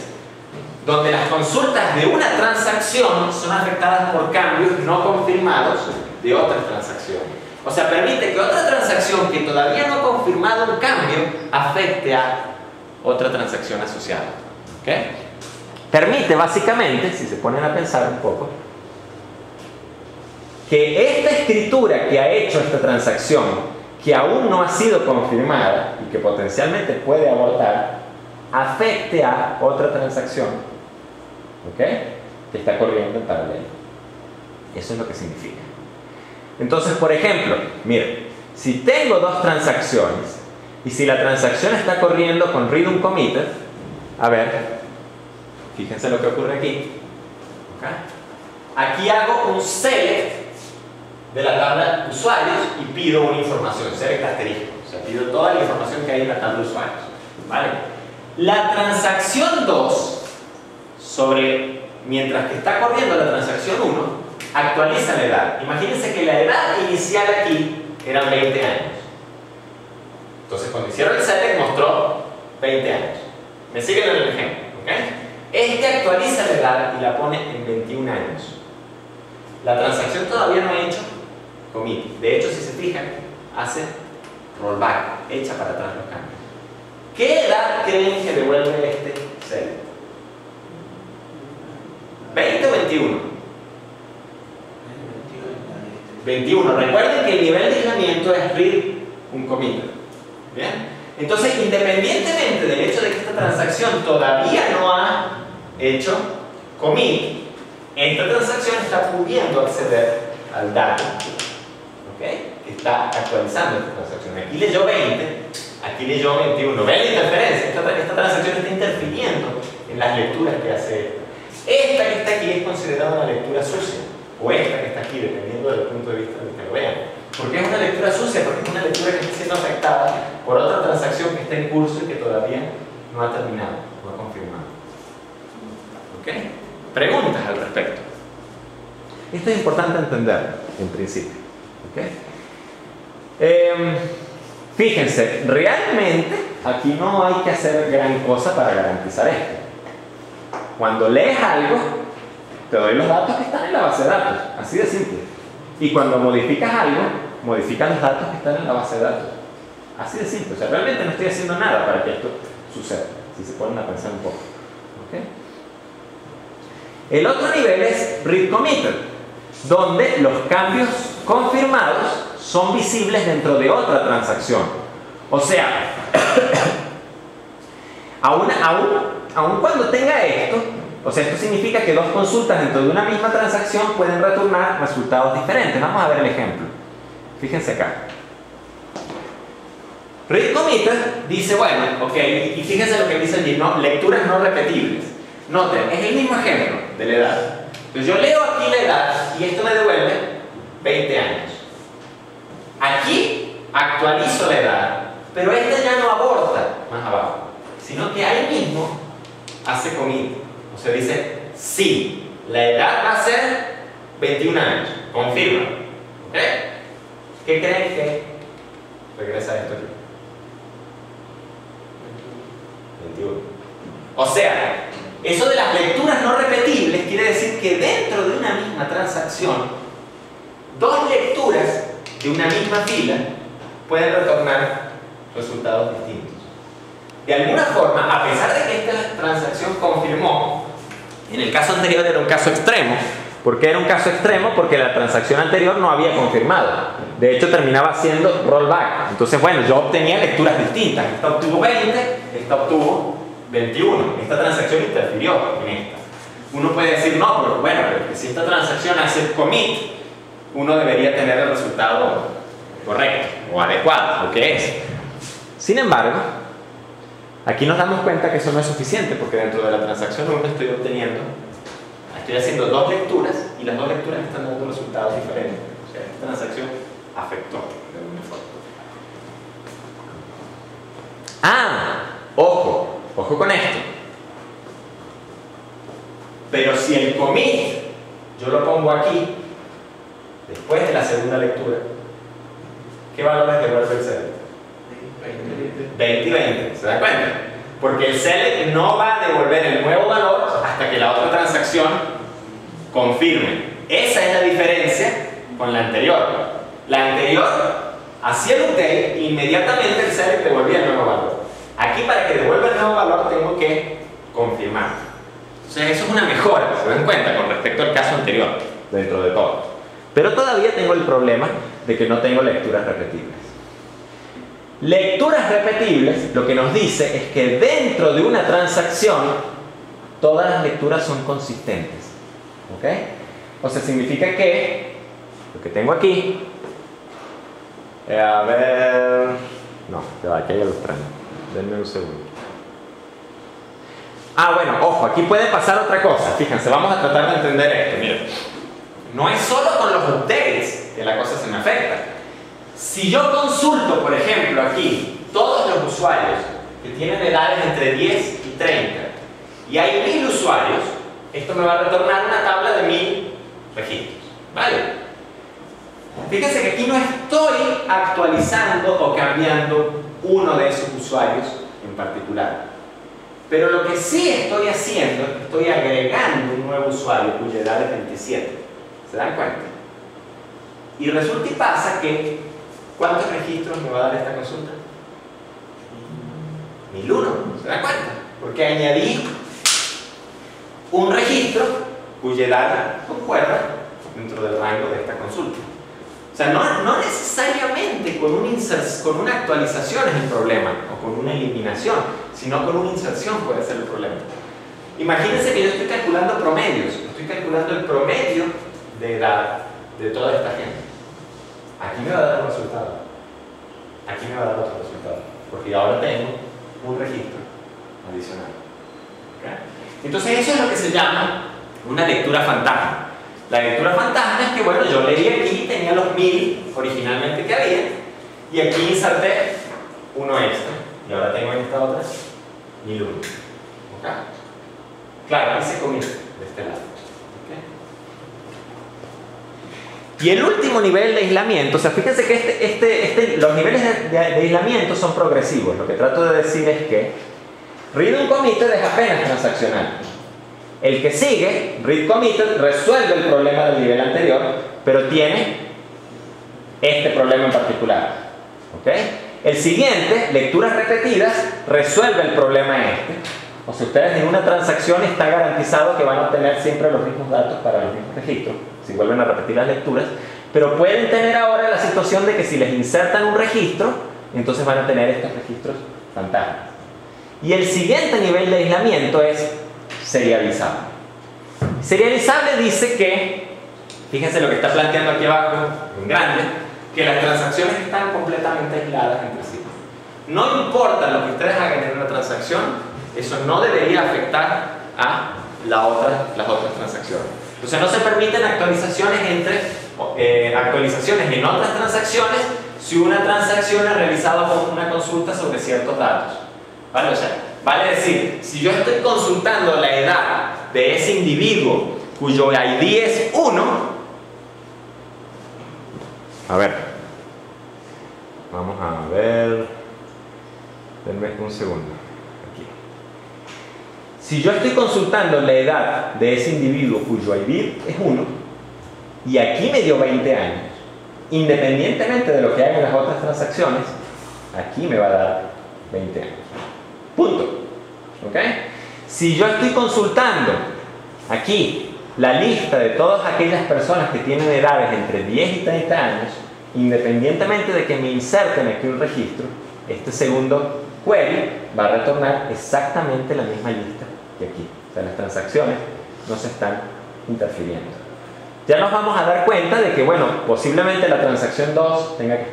donde las consultas de una transacción son afectadas por cambios no confirmados de otras transacciones. O sea, permite que otra transacción que todavía no ha confirmado un cambio afecte a otra transacción asociada. ¿Ok? Permite básicamente, si se ponen a pensar un poco, que esta escritura que ha hecho esta transacción, que aún no ha sido confirmada y que potencialmente puede abortar, afecte a otra transacción, ¿ok?, que está corriendo en paralelo. Eso es lo que significa. Entonces, por ejemplo, miren, si tengo dos transacciones y si la transacción está corriendo con read uncommitted, a ver, fíjense lo que ocurre aquí. ¿Okay? Aquí hago un select de la tabla de usuarios y pido una información, select asterisco, o sea, pido toda la información que hay en la tabla de usuarios. ¿Vale? La transacción 2, mientras que está corriendo la transacción 1, actualiza la edad. Imagínense que la edad inicial aquí eran 20 años. Entonces, cuando hicieron el select mostró 20 años. ¿Me siguen en el ejemplo? ¿Okay? Este actualiza la edad y la pone en 21 años. La transacción todavía no ha hecho commit. De hecho, si se fijan, hace rollback, echa para atrás los cambios. ¿Qué edad creen que devuelve este select? ¿20 o 21? 21. Recuerden que el nivel de aislamiento es read uncommitted. ¿Bien? Entonces, independientemente del hecho de que esta transacción todavía no ha hecho commit, esta transacción está pudiendo acceder al dato, ¿okay?, que está actualizando esta transacción. Aquí leyó 20, aquí leyó 21. ¿Ven la interferencia? Esta transacción está interfiriendo en las lecturas que hace esta. Esta que está aquí es considerada una lectura sucia, o esta que está aquí, dependiendo del punto de vista en el que lo vean. ¿Por qué es una lectura sucia? Porque es una lectura que está siendo afectada por otra transacción que está en curso y que todavía no ha terminado, no ha confirmado. ¿Ok? Preguntas al respecto. Esto es importante entender en principio. ¿Ok? Fíjense, realmente aquí no hay que hacer gran cosa para garantizar esto. Cuando lees algo, te doy los datos que están en la base de datos, así de simple. Y cuando modificas algo, modificas los datos que están en la base de datos, así de simple. O sea, realmente no estoy haciendo nada para que esto suceda, si se ponen a pensar un poco. ¿Okay? El otro nivel es read committed, donde los cambios confirmados son visibles dentro de otra transacción. O sea, aún cuando tenga esto, o sea, esto significa que dos consultas dentro de una misma transacción pueden retornar resultados diferentes. Vamos a ver el ejemplo. Fíjense acá. Read committed dice, bueno, ok, y fíjense lo que dice allí, ¿no? Lecturas no repetibles. Noten, es el mismo ejemplo de la edad. Entonces yo leo aquí la edad y esto me devuelve 20 años. Aquí actualizo la edad, pero esta ya no aborta más abajo, sino que ahí mismo hace commit. O sea, dice, sí, la edad va a ser 21 años, confirma. ¿Ok? ¿Qué creen que regresa esto aquí? 21. O sea, eso de las lecturas no repetibles quiere decir que dentro de una misma transacción, dos lecturas de una misma fila pueden retornar resultados distintos. De alguna forma, a pesar de que esta transacción confirmó, en el caso anterior era un caso extremo. ¿Por qué era un caso extremo? Porque la transacción anterior no había confirmado. De hecho, terminaba siendo rollback. Entonces, bueno, yo obtenía lecturas distintas. Esta obtuvo 20, esta obtuvo 21. Esta transacción interfirió en esta. Uno puede decir, no, pero bueno, pero si esta transacción hace commit, uno debería tener el resultado correcto o adecuado, lo que es. Sin embargo, aquí nos damos cuenta que eso no es suficiente, porque dentro de la transacción 1 estoy haciendo dos lecturas y las dos lecturas están dando resultados diferentes. O sea, esta transacción afectó de alguna forma. con esto. Pero si el commit yo lo pongo aquí, después de la segunda lectura, ¿qué valores devuelve el select? 20 y 20, ¿se da cuenta? Porque el select no va a devolver el nuevo valor hasta que la otra transacción confirme. Esa es la diferencia con la anterior. La anterior hacía el update e inmediatamente el select devolvía el nuevo valor. Aquí, para que devuelva el nuevo valor, tengo que confirmar. Entonces eso es una mejora, ¿se dan cuenta? Con respecto al caso anterior, dentro de todo. Pero todavía tengo el problema de que no tengo lecturas repetibles. Lecturas repetibles lo que nos dice es que dentro de una transacción todas las lecturas son consistentes. ¿Ok? O sea, significa que lo que tengo aquí, a ver, no, ya va, aquí hay los trenes. Denme un segundo. Ah, bueno, ojo, aquí puede pasar otra cosa. Fíjense, vamos a tratar de entender esto. Miren, no es solo con los updates que la cosa se me afecta. Si yo consulto, por ejemplo, aquí todos los usuarios que tienen edades entre 10 y 30 y hay 1000 usuarios, esto me va a retornar una tabla de 1000 registros, ¿vale? Fíjense que aquí no estoy actualizando o cambiando uno de esos usuarios en particular. Pero lo que sí estoy haciendo es que estoy agregando un nuevo usuario cuya edad es 27. ¿Se dan cuenta? Y resulta y pasa que ¿cuántos registros me va a dar esta consulta? 1001. ¿Se dan cuenta? Porque añadí un registro cuya edad concuerda dentro del rango de esta consulta. O sea, no necesariamente con una actualización es el problema, o con una eliminación, sino con una inserción puede ser el problema. Imagínense que yo estoy calculando promedios, estoy calculando el promedio de edad de toda esta gente. Aquí me va a dar un resultado, aquí me va a dar otro resultado, porque ahora tengo un registro adicional. ¿Okay? Entonces eso es lo que se llama una lectura fantasma. La lectura fantasma es que, bueno, yo leí aquí, tenía los 1000 originalmente que había, y aquí inserté uno extra, y ahora tengo en esta otra 1001. ¿Okay? Claro, aquí se comienza de este lado. ¿Okay? Y el último nivel de aislamiento, o sea, fíjense que los niveles de aislamiento son progresivos. Lo que trato de decir es que read uncommitted es apenas transaccional. El que sigue, read committed, resuelve el problema del nivel anterior, pero tiene este problema en particular. ¿Ok? El siguiente, lecturas repetidas, resuelve el problema este. O sea, ustedes en una transacción está garantizado que van a obtener siempre los mismos datos para los mismos registros, si vuelven a repetir las lecturas, pero pueden tener ahora la situación de que si les insertan un registro, entonces van a tener estos registros fantasmas. Y el siguiente nivel de aislamiento es serializable. Serializable dice que, fíjense lo que está planteando aquí abajo en grande, que las transacciones están completamente aisladas entre sí. No importa lo que ustedes hagan en una transacción, eso no debería afectar a las otras transacciones. O sea, no se permiten actualizaciones en otras transacciones si una transacción es realizada por una consulta sobre ciertos datos. ¿Vale? O sea, vale decir, si yo estoy consultando la edad de ese individuo cuyo ID es 1, a ver, vamos a ver, denme un segundo, aquí. Si yo estoy consultando la edad de ese individuo cuyo ID es 1 y aquí me dio 20 años, independientemente de lo que haga en las otras transacciones, aquí me va a dar 20 años. Punto. ¿Ok? Si yo estoy consultando aquí la lista de todas aquellas personas que tienen edades entre 10 y 30 años, independientemente de que me inserten aquí un registro, este segundo query va a retornar exactamente la misma lista que aquí. O sea, las transacciones no se están interfiriendo. Ya nos vamos a dar cuenta de que, bueno, posiblemente la transacción 2 tenga que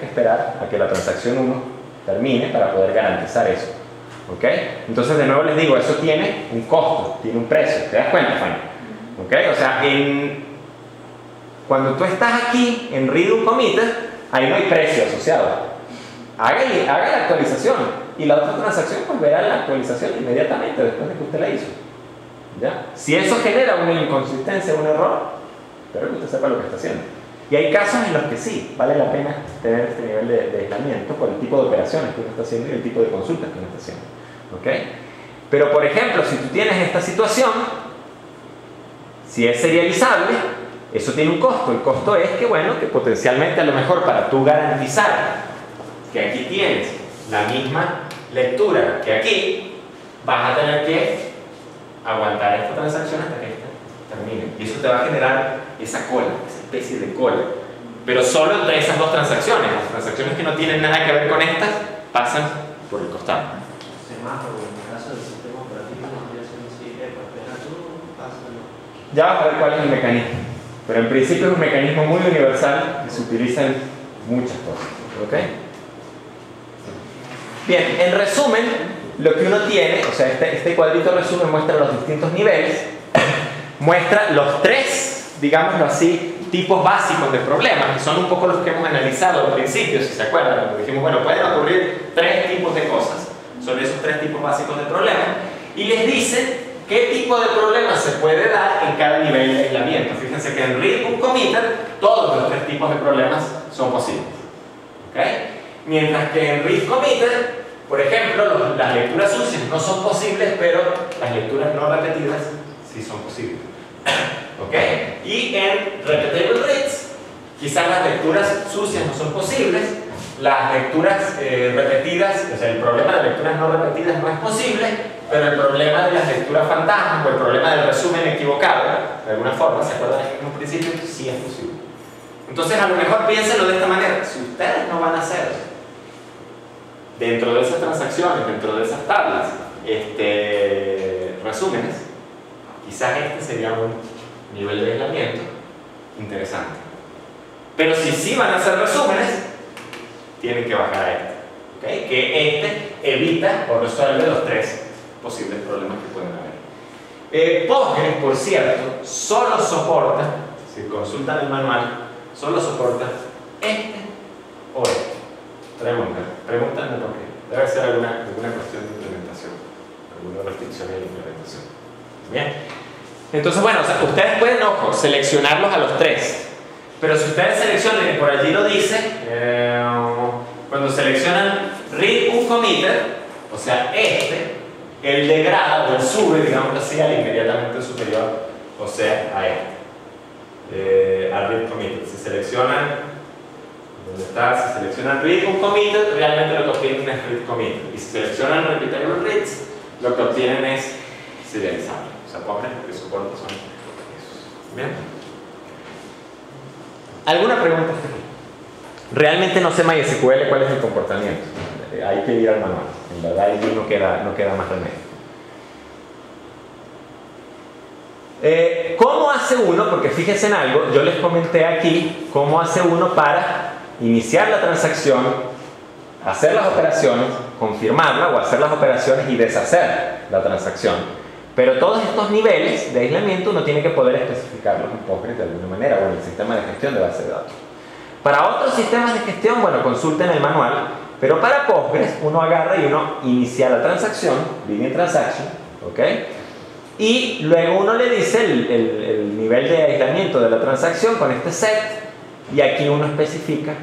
esperar a que la transacción 1 termine para poder garantizar eso. ¿Ok? Entonces, de nuevo les digo, eso tiene un costo, tiene un precio. ¿Te das cuenta, Fanny? ¿Ok? O sea, cuando tú estás aquí en read uncommitted, ahí no hay precio asociado. Haga la actualización. y la otra transacción pues verá la actualización inmediatamente después de que usted la hizo. ¿Ya? Si eso genera una inconsistencia, un error, espero que usted sepa lo que está haciendo. Y hay casos en los que sí, vale la pena tener este nivel de aislamiento por el tipo de operaciones que uno está haciendo y el tipo de consultas que uno está haciendo. ¿Okay? Pero por ejemplo, si tú tienes esta situación, si es serializable, eso tiene un costo. El costo es que, bueno, que potencialmente a lo mejor para tú garantizar que aquí tienes la misma lectura que aquí, vas a tener que aguantar esta transacción hasta que esta termine. Y eso te va a generar esa cola, esa especie de cola. Pero solo entre esas dos transacciones. Las transacciones que no tienen nada que ver con estas pasan por el costado. Semáforo, en el caso del sistema operativo, no podría ser así, espera tú, pásalo. Ya vas a ver cuál es el mecanismo. Pero en principio es un mecanismo muy universal que se utiliza en muchas cosas. ¿Ok? Bien, en resumen, lo que uno tiene, o sea, este cuadrito resumen muestra los distintos niveles, muestra los tres, digámoslo así, tipos básicos de problemas, que son un poco los que hemos analizado al principio, si se acuerdan, cuando dijimos, bueno, pueden ocurrir tres tipos de cosas, son esos tres tipos básicos de problemas, y les dice qué tipo de problemas se puede dar en cada nivel de aislamiento. Fíjense que en read book committer todos los tres tipos de problemas son posibles. ¿Okay? Mientras que en read committer, por ejemplo, las lecturas sucias no son posibles, pero las lecturas no repetidas sí son posibles. ¿Okay? Y en repeatable reads, quizás las lecturas sucias no son posibles, las lecturas repetidas, o sea, el problema de lecturas no repetidas no es posible, pero el problema de las lecturas fantasmas o el problema del resumen equivocado, de alguna forma, ¿se acuerdan en un principio? Sí es posible. Entonces, a lo mejor piénsenlo de esta manera: si ustedes no van a hacer dentro de esas transacciones, dentro de esas tablas, resúmenes, quizás este sería un nivel de aislamiento interesante. Pero si sí van a hacer resúmenes, tienen que bajar a este. ¿Okay? Que evita o resuelve los tres posibles problemas que pueden haber. Postgres, por cierto, solo soporta, si consultan el manual, solo soporta este o este. Pregúntenme por qué. Debe ser alguna cuestión de implementación, alguna restricción en la implementación. Bien. Entonces, bueno, o sea, ustedes pueden, ojo, seleccionarlos a los tres. Pero si ustedes seleccionan, que por allí lo dice, cuando seleccionan read uncommitted, o sea, el degrada o el sube, digamos así, al inmediatamente superior, o sea, a al read committed. Si seleccionan, ¿dónde está? Si seleccionan read uncommitted, realmente lo que obtienen es read committed. Y si seleccionan repeatable reads, lo que obtienen es serializable. O sea, Postgres, porque soporta son esos. Bien. ¿Alguna pregunta? Realmente no sé MySQL cuál es el comportamiento. Hay que ir al manual. En verdad, allí no queda más remedio. ¿Cómo hace uno? Porque fíjense en algo, yo les comenté aquí cómo hace uno para iniciar la transacción, hacer las operaciones, confirmarla o hacer las operaciones y deshacer la transacción. Pero todos estos niveles de aislamiento uno tiene que poder especificarlos en Postgres de alguna manera o en el sistema de gestión de base de datos. Para otros sistemas de gestión, bueno, consulten el manual, pero para Postgres uno agarra y uno inicia la transacción, begin transaction, ¿ok? Y luego uno le dice el nivel de aislamiento de la transacción con este set, y aquí uno especifica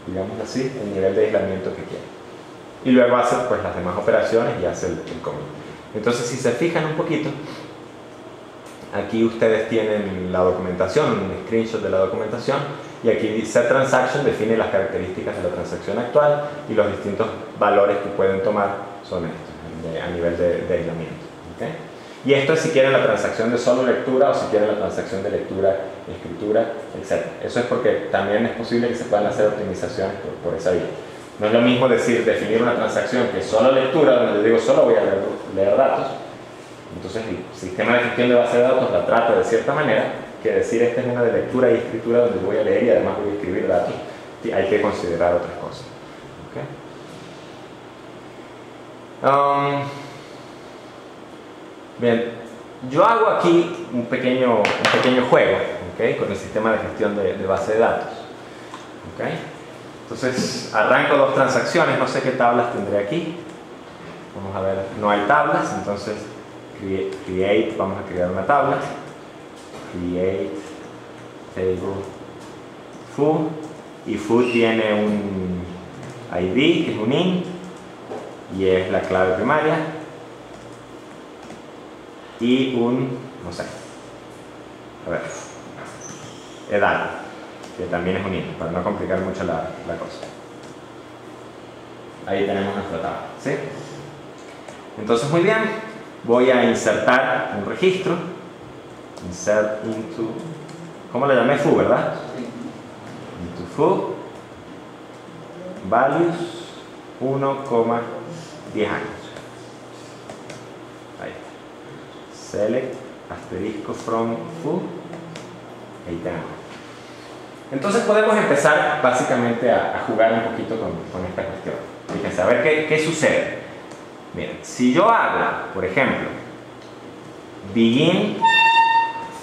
digamos así, el nivel de aislamiento que quiere. Y luego hace pues las demás operaciones y hace el commit. Entonces, si se fijan un poquito, aquí ustedes tienen la documentación, un screenshot de la documentación, y aquí set transaction define las características de la transacción actual y los distintos valores que pueden tomar son estos, a nivel de aislamiento. ¿Okay? Y esto es si quieren la transacción de solo lectura o si quieren la transacción de lectura, escritura, etc. Eso es porque también es posible que se puedan hacer optimizaciones por esa vía. No es lo mismo definir una transacción que es solo lectura, donde yo digo solo voy a leer datos. Entonces el sistema de gestión de base de datos la trata de cierta manera, que decir esta es una de lectura y escritura donde voy a leer y además voy a escribir datos. Hay que considerar otras cosas. ¿Okay? Bien, yo hago aquí un pequeño juego, ¿okay? Con el sistema de gestión de base de datos. ¿Okay? Entonces arranco dos transacciones, no sé qué tablas tendré aquí. Vamos a ver, no hay tablas, entonces create, vamos a crear una tabla. Create table foo, y foo tiene un ID, que es un int, y es la clave primaria, y un, no sé, a ver, edad, que también es un int, para no complicar mucho la cosa. Ahí tenemos nuestra tabla, ¿sí? Entonces, muy bien, voy a insertar un registro. Insert into, ¿cómo le llamé? Foo, ¿verdad? Into foo, values 1,10 años. Ahí está. Select asterisco from foo. Ahí tenemos. Entonces podemos empezar básicamente a jugar un poquito con esta cuestión. Fíjense, a ver qué sucede. Miren, si yo hago, por ejemplo, begin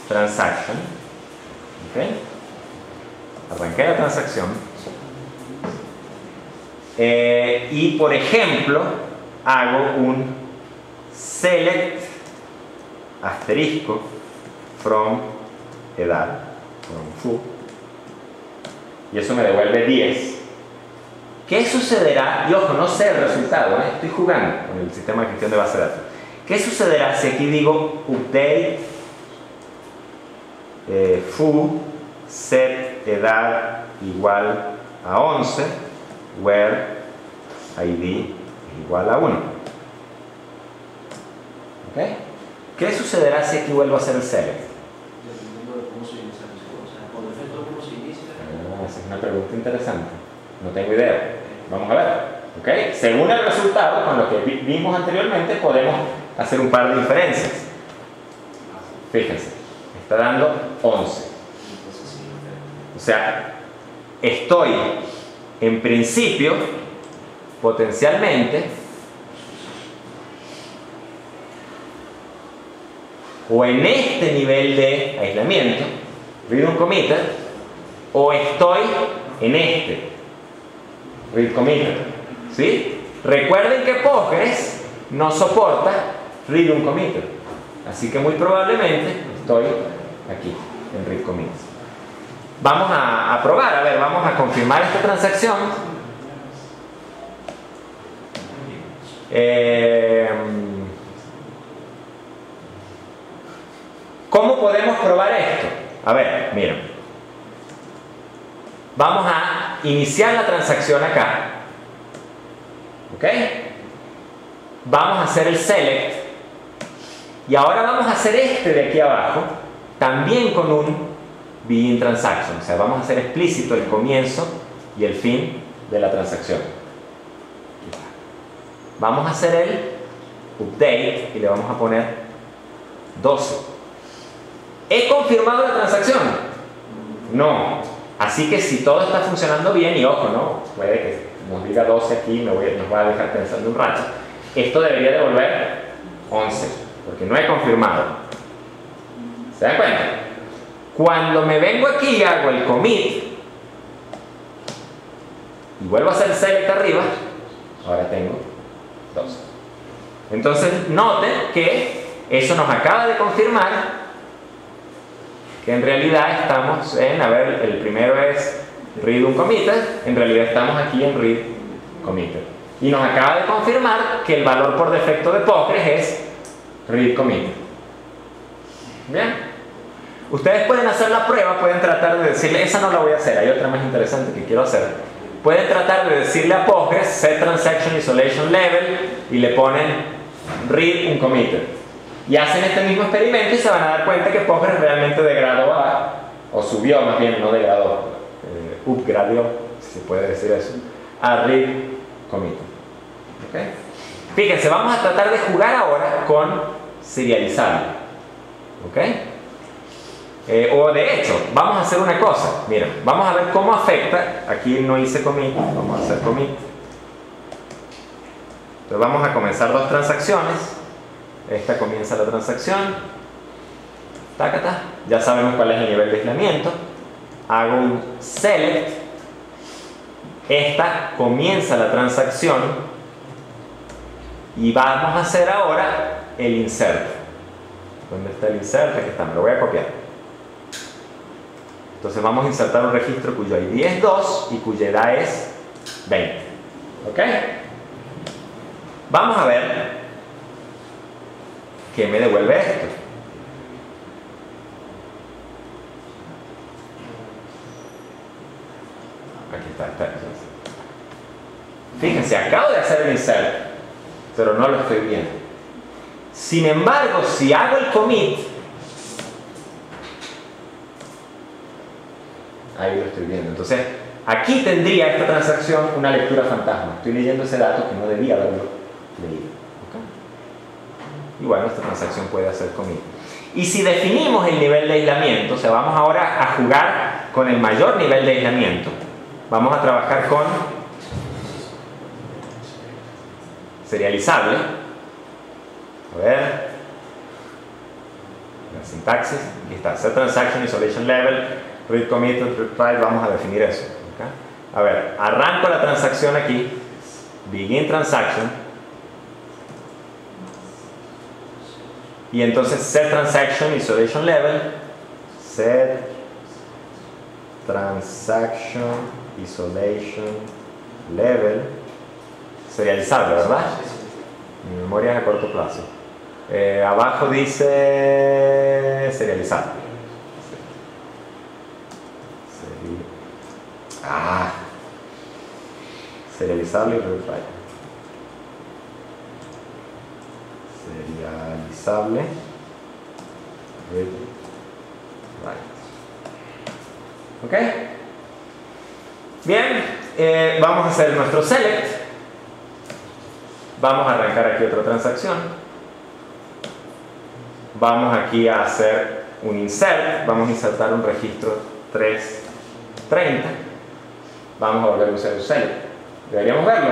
transaction, ¿ok? Arranqué la transacción, y por ejemplo hago un select asterisco from edad, from foo, y eso me devuelve 10. ¿Qué sucederá? Y ojo, no sé el resultado, estoy jugando con el sistema de gestión de base de datos. ¿Qué sucederá si aquí digo update foo set edad igual a 11 where id es igual a 1? ¿Ok? ¿Qué sucederá si aquí vuelvo a hacer el select? Dependiendo de cómo se inicia el disco, o sea, por defecto cómo se inicia. Esa es una pregunta interesante. No tengo idea. Vamos a ver. ¿Ok? Según el resultado, con lo que vimos anteriormente, podemos hacer un par de diferencias. Fíjense, está dando 11. O sea, estoy en principio, potencialmente, o en este nivel de aislamiento, read un committer, o estoy en este, read committer. ¿Sí? Recuerden que Postgres no soporta read un committer, así que muy probablemente estoy aquí en read committer. Vamos a probar, a ver, vamos a confirmar esta transacción. ¿Cómo podemos probar esto? A ver, miren. Vamos a iniciar la transacción acá. ¿Ok? Vamos a hacer el select. Y ahora vamos a hacer este de aquí abajo, también con un begin transaction. O sea, vamos a hacer explícito el comienzo y el fin de la transacción. Vamos a hacer el update y le vamos a poner 12. ¿He confirmado la transacción? No. Así que si todo está funcionando bien, y ojo, ¿no? Puede que nos diga 12 aquí, nos va a dejar pensando un rato. Esto debería devolver 11, porque no he confirmado. ¿Se dan cuenta? Cuando me vengo aquí y hago el commit, y vuelvo a hacer el select arriba, ahora tengo 12. Entonces, noten que eso nos acaba de confirmar que en realidad estamos en, a ver, el primero es read un committer, en realidad estamos aquí en read committer. Y nos acaba de confirmar que el valor por defecto de Postgres es read committer. ¿Bien? Ustedes pueden hacer la prueba, pueden tratar de decirle, esa no la voy a hacer, hay otra más interesante que quiero hacer. Pueden tratar de decirle a Postgres set transaction isolation level y le ponen read un committer. Y hacen este mismo experimento y se van a dar cuenta que Postgres realmente degradó o subió más bien, no degradó, upgradeó, si se puede decir eso, a read committer. ¿Okay? Fíjense, vamos a tratar de jugar ahora con serializarlo. ¿Ok? O de hecho, vamos a hacer una cosa. Miren, vamos a ver cómo afecta. Aquí no hice commit, vamos a hacer commit. Entonces vamos a comenzar dos transacciones. Esta comienza la transacción. Tácata. Ya sabemos cuál es el nivel de aislamiento. Hago un select esta comienza la transacción y vamos a hacer ahora el insert. ¿Dónde está el insert? Aquí está, me lo voy a copiar. Entonces vamos a insertar un registro cuyo ID es 2 y cuya edad es 20. ¿Ok? Vamos a ver qué me devuelve esto. Aquí está. Fíjense, acabo de hacer el insert, pero no lo estoy viendo. Sin embargo, si hago el commit, ahí lo estoy viendo. Entonces, aquí tendría esta transacción una lectura fantasma. Estoy leyendo ese dato que no debía haberlo leído. ¿Okay? Y bueno, esta transacción puede hacer commit. Y si definimos el nivel de aislamiento, o sea, vamos ahora a jugar con el mayor nivel de aislamiento. Vamos a trabajar con serializable. A ver, la sintaxis, aquí está, set transaction, isolation level, read commit, read, vamos a definir eso. ¿Okay? A ver, arranco la transacción aquí, begin transaction, y entonces set transaction, isolation level, set transaction, isolation level, serializable, ¿verdad? Mi memoria es a corto plazo. Abajo dice serializable. Serializable y read write. Serializable, read write. ¿Ok? Bien, vamos a hacer nuestro select. Vamos a arrancar aquí otra transacción. Vamos aquí a hacer un insert. Vamos a insertar un registro 330. Vamos a volver a usar el select. ¿Deberíamos verlo?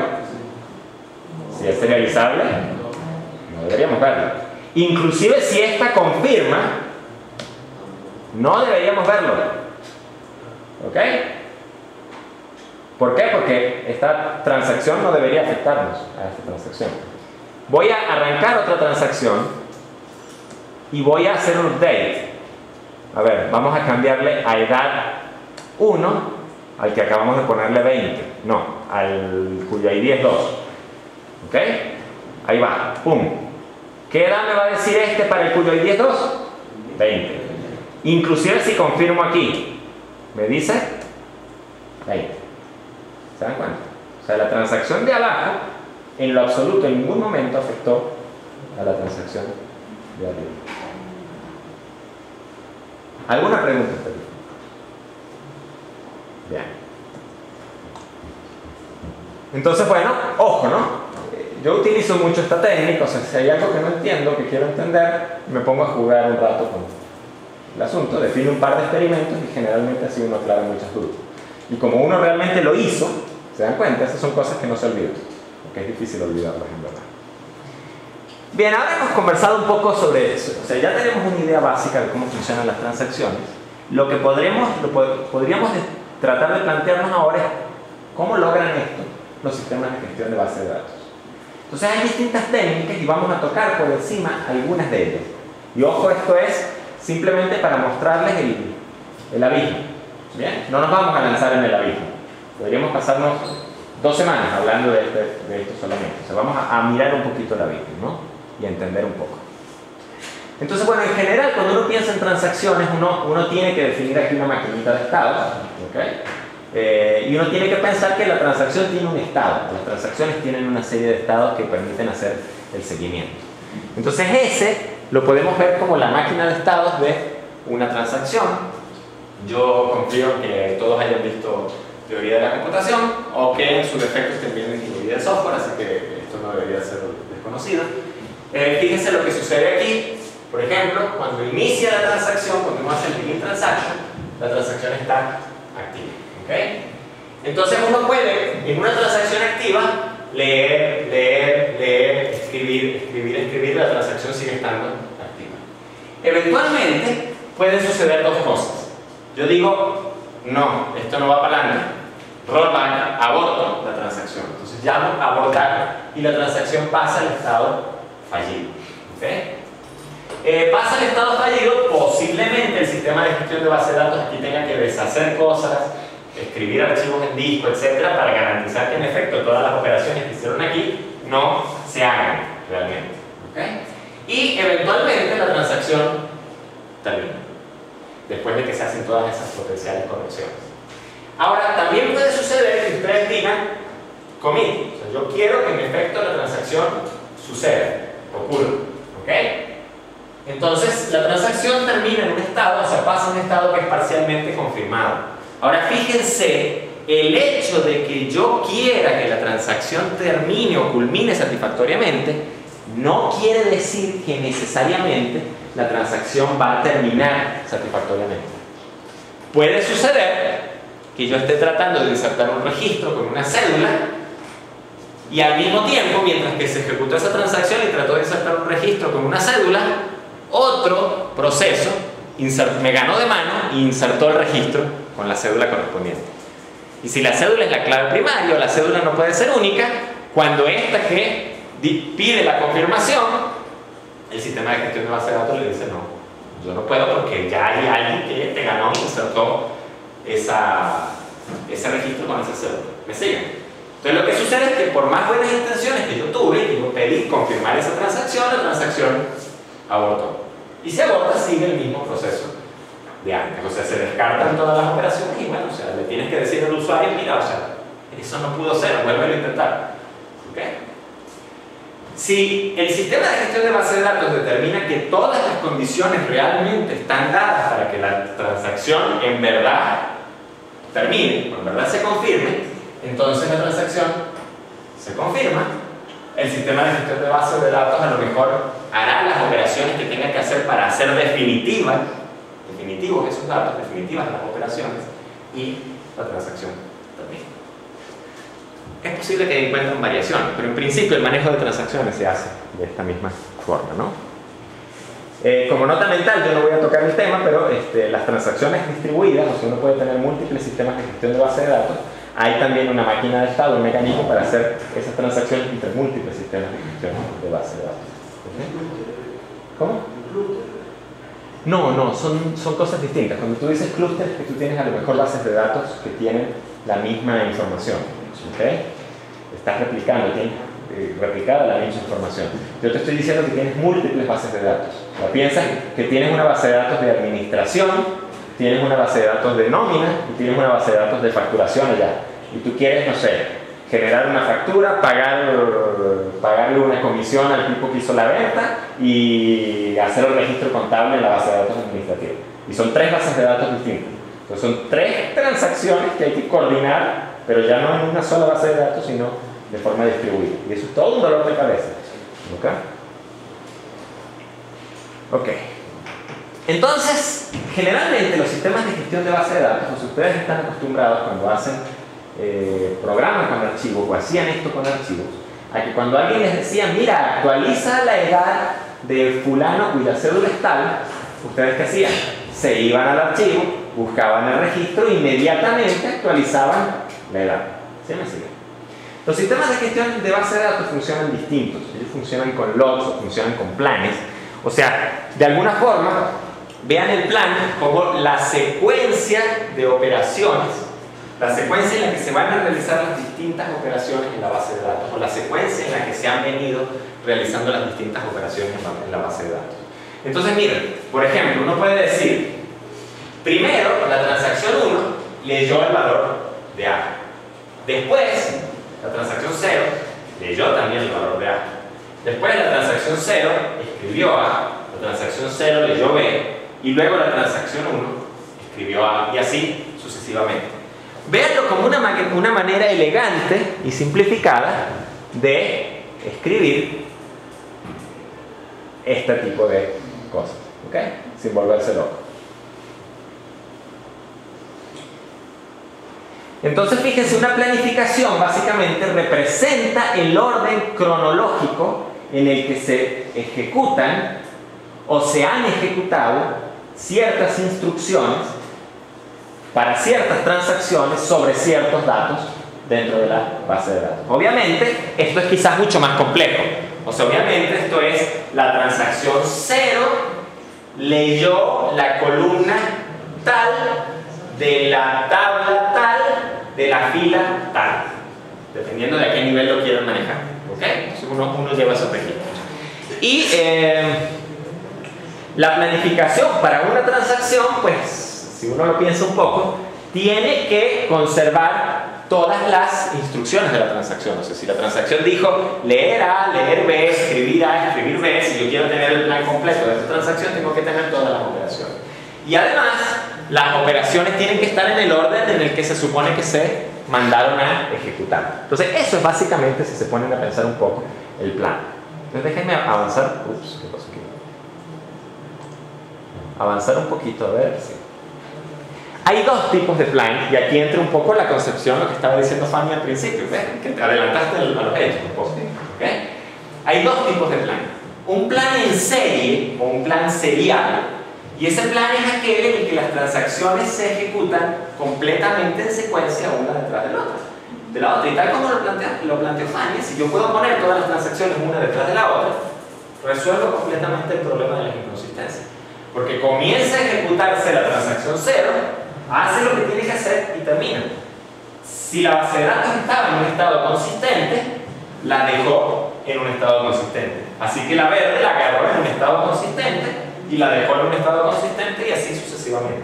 Si es serializable, no deberíamos verlo. Inclusive si esta confirma, no deberíamos verlo. ¿Ok? ¿Por qué? Porque esta transacción no debería afectarnos a esta transacción. Voy a arrancar otra transacción y voy a hacer un update. A ver, vamos a cambiarle a edad 1 al que acabamos de ponerle 20. No, al cuyo ID es 2. ¿Ok? Ahí va, pum. ¿Qué edad me va a decir este para el cuyo ID es 2? 20. Inclusive si confirmo aquí, me dice 20. ¿Se dan cuenta? O sea, la transacción de abajo, en lo absoluto, en ningún momento afectó a la transacción de arriba. ¿Alguna pregunta? Bien. Entonces, bueno, ojo, ¿no? Yo utilizo mucho esta técnica, o sea, si hay algo que no entiendo, que quiero entender, me pongo a jugar un rato con el asunto, defino un par de experimentos y generalmente así uno aclara muchas dudas. Y como uno realmente lo hizo, ¿se dan cuenta? Esas son cosas que no se olvidan, porque es difícil olvidarlas en verdad. Bien, ahora hemos conversado un poco sobre eso. O sea, ya tenemos una idea básica de cómo funcionan las transacciones. Lo que podríamos tratar de plantearnos ahora es cómo logran esto los sistemas de gestión de base de datos. Entonces hay distintas técnicas y vamos a tocar por encima algunas de ellas. Y ojo, esto es simplemente para mostrarles el abismo. ¿Bien? No nos vamos a lanzar en el abismo. Podríamos pasarnos 2 semanas hablando de esto solamente. O sea, vamos a mirar un poquito el abismo, ¿no? Y a entender un poco. Entonces, bueno, en general, cuando uno piensa en transacciones, uno tiene que definir aquí una maquinita de estados, ¿ok? Y uno tiene que pensar que la transacción tiene un estado. Las transacciones tienen una serie de estados que permiten hacer el seguimiento. Entonces, ese lo podemos ver como la máquina de estados de una transacción. Yo confío en que todos hayan visto teoría de la computación o que en su defecto estén viendo ingeniería de software, así que esto no debería ser desconocido. Fíjense lo que sucede aquí. Por ejemplo, cuando inicia la transacción, cuando uno hace el begin transaction, la transacción está activa. ¿Okay? Entonces uno puede, en una transacción activa, leer, escribir, la transacción sigue estando activa. Eventualmente pueden suceder dos cosas. Yo digo, no, esto no va para adelante. rollback, aborto la transacción. Entonces llamo abortar y la transacción pasa al estado fallido. ¿Okay? Pasa al estado fallido, posiblemente el sistema de gestión de base de datos aquí tenga que deshacer cosas, escribir archivos en disco, etcétera, para garantizar que en efecto todas las operaciones que hicieron aquí no se hagan realmente. ¿Okay? Y eventualmente la transacción termina, después de que se hacen todas esas potenciales correcciones. Ahora, también puede suceder que ustedes digan commit, o sea, yo quiero que en efecto la transacción suceda, ocurra. ¿Ok? Entonces, la transacción termina en un estado, o sea, pasa a un estado que es parcialmente confirmado. Ahora, fíjense, el hecho de que yo quiera que la transacción termine o culmine satisfactoriamente no quiere decir que necesariamente la transacción va a terminar satisfactoriamente. Puede suceder que yo esté tratando de insertar un registro con una cédula y al mismo tiempo, mientras que se ejecutó esa transacción y trató de insertar un registro con una cédula, otro proceso me ganó de mano e insertó el registro con la cédula correspondiente. Y si la cédula es la clave primaria o la cédula no puede ser única, cuando esta que pide la confirmación, el sistema de gestión de base de datos le dice no, yo no puedo porque ya hay alguien que te ganó y insertó ese registro con esa cédula. ¿Me siguen? Entonces lo que sucede es que por más buenas intenciones que yo tuve, que yo pedí confirmar esa transacción, la transacción abortó. Y si aborta, sigue el mismo proceso de antes. O sea, se descartan todas las operaciones y bueno, o sea, le tienes que decir al usuario, mira, o sea, eso no pudo ser, vuélvelo a intentar. ¿Ok? Si el sistema de gestión de base de datos determina que todas las condiciones realmente están dadas para que la transacción en verdad termine, o en verdad se confirme, entonces la transacción se confirma, el sistema de gestión de base de datos a lo mejor hará las operaciones que tenga que hacer para hacer definitivos esos datos, definitivas las operaciones, y la transacción termina. Es posible que encuentren variaciones, pero en principio el manejo de transacciones se hace de esta misma forma, ¿no? Como nota mental, yo no voy a tocar el tema, pero las transacciones distribuidas, o sea, uno puede tener múltiples sistemas de gestión de base de datos. Hay también una máquina de estado, un mecanismo para hacer esas transacciones entre múltiples sistemas de gestión de base de datos. ¿Cómo? No, son cosas distintas. Cuando tú dices clúster, es que tú tienes a lo mejor bases de datos que tienen la misma información. ¿Okay? Estás replicando, tienes replicada la misma información. Yo te estoy diciendo que tienes múltiples bases de datos. O sea, piensas que tienes una base de datos de administración, tienes una base de datos de nómina y tienes una base de datos de facturación allá. Y tú quieres, no sé, generar una factura, pagarle una comisión al tipo que hizo la venta y hacer el registro contable en la base de datos administrativa. Y son tres bases de datos distintas. Entonces son tres transacciones que hay que coordinar, pero ya no en una sola base de datos, sino de forma distribuida. Y eso es todo un dolor de cabeza. ¿Ok? Entonces, generalmente los sistemas de gestión de base de datos, pues ustedes están acostumbrados cuando hacen programas con archivos o hacían esto con archivos, a que cuando alguien les decía, mira, actualiza la edad de fulano cuya cédula es tal, ¿ustedes qué hacían? Se iban al archivo, buscaban el registro e inmediatamente actualizaban la edad. ¿Sí me siguen? Los sistemas de gestión de base de datos funcionan distintos. Ellos funcionan con logs o funcionan con planes. O sea, de alguna forma, vean el plan como la secuencia de operaciones, la secuencia en la que se van a realizar las distintas operaciones en la base de datos, o la secuencia en la que se han venido realizando las distintas operaciones en la base de datos. Entonces, miren, por ejemplo, uno puede decir, primero, la transacción 1 leyó el valor de A. Después, la transacción 0 leyó también el valor de A. Después, la transacción 0 escribió A, la transacción 0 leyó B, y luego la transacción 1 escribió A, y así sucesivamente. Véanlo como una manera elegante y simplificada de escribir este tipo de cosas, ¿ok? Sin volverse loco. Entonces, fíjense, una planificación básicamente representa el orden cronológico en el que se ejecutan o se han ejecutado ciertas instrucciones para ciertas transacciones sobre ciertos datos dentro de la base de datos. Obviamente, esto es quizás mucho más complejo. O sea, obviamente esto es la transacción 0 leyó la columna tal de la tabla tal de la fila tal, dependiendo de a qué nivel lo quieran manejar. ¿Ok? Entonces uno lleva esos registros. Y la planificación para una transacción, pues, si uno lo piensa un poco, tiene que conservar todas las instrucciones de la transacción. O sea, si la transacción dijo leer A, leer B, escribir A, escribir B, si yo quiero tener el plan completo de esta transacción, tengo que tener todas las operaciones. Y además, las operaciones tienen que estar en el orden en el que se supone que se mandaron a ejecutar. Entonces, eso es básicamente, si se ponen a pensar un poco, el plan. Entonces, déjenme avanzar. Ups, ¿qué pasó aquí? Avanzar un poquito, a ver si... Hay dos tipos de plan, y aquí entra un poco la concepción, lo que estaba diciendo Fanny al principio, ¿ves? Que te adelantaste a los hechos un poco. ¿Okay? Hay dos tipos de plan. Un plan en serie o un plan serial, y ese plan es aquel en el que las transacciones se ejecutan completamente en secuencia una detrás de la otra. Y tal como lo planteó Fanny, si yo puedo poner todas las transacciones una detrás de la otra, resuelvo completamente el problema de las inconsistencias. Porque comienza a ejecutarse la transacción 0, hace lo que tiene que hacer y termina. Si la base de datos estaba en un estado consistente, la dejó en un estado consistente. Así que la verde la agarró en un estado consistente y la dejó en un estado consistente y así sucesivamente.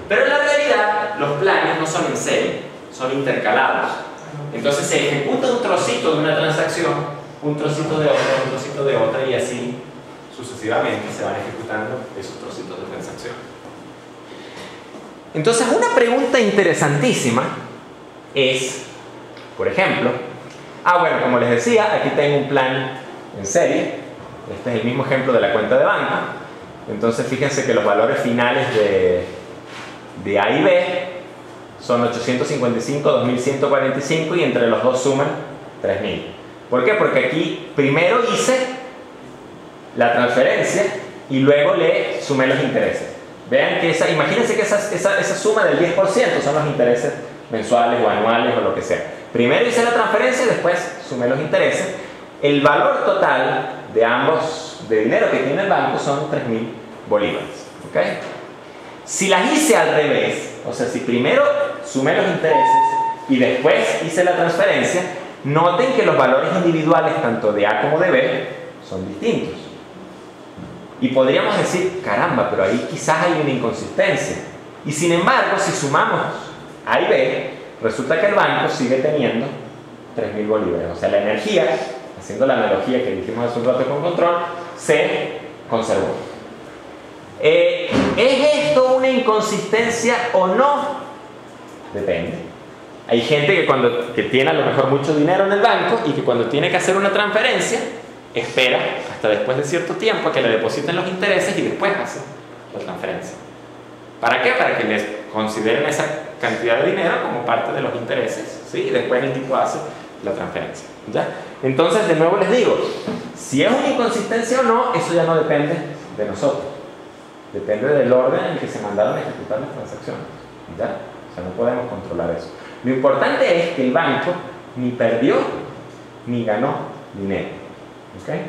Pero en la realidad, los planes no son en serie, son intercalados. Entonces se ejecuta un trocito de una transacción, un trocito de otra, un trocito de otra y así sucesivamente se van ejecutando esos trocitos de transacción. Entonces, una pregunta interesantísima es, por ejemplo, bueno, como les decía, aquí tengo un plan en serie. Este es el mismo ejemplo de la cuenta de banco. Entonces, fíjense que los valores finales de A y B son 855, 2145 y entre los dos suman 3000. ¿Por qué? Porque aquí primero hice la transferencia y luego le sumé los intereses. Vean que imagínense que esa suma del 10% son los intereses mensuales o anuales o lo que sea. Primero hice la transferencia y después sumé los intereses. El valor total de ambos, de dinero que tiene el banco, son 3000 bolívares. ¿Okay? Si las hice al revés, o sea, si primero sumé los intereses y después hice la transferencia, noten que los valores individuales tanto de A como de B son distintos. Y podríamos decir, caramba, pero ahí quizás hay una inconsistencia. Y sin embargo, si sumamos A y B, resulta que el banco sigue teniendo 3000 bolívares. O sea, la energía, haciendo la analogía que dijimos hace un rato con control, se conservó. ¿Es esto una inconsistencia o no? Depende. Hay gente que tiene a lo mejor mucho dinero en el banco y que cuando tiene que hacer una transferencia, espera hasta después de cierto tiempo a que le depositen los intereses y después hace la transferencia. ¿Para qué? Para que les consideren esa cantidad de dinero como parte de los intereses, ¿sí? Y después el tipo hace la transferencia. ¿Ya? Entonces, de nuevo les digo, si es una inconsistencia o no, eso ya no depende de nosotros. Depende del orden en el que se mandaron a ejecutar las transacciones. ¿Ya? O sea, no podemos controlar eso. Lo importante es que el banco ni perdió ni ganó dinero. ¿Okay?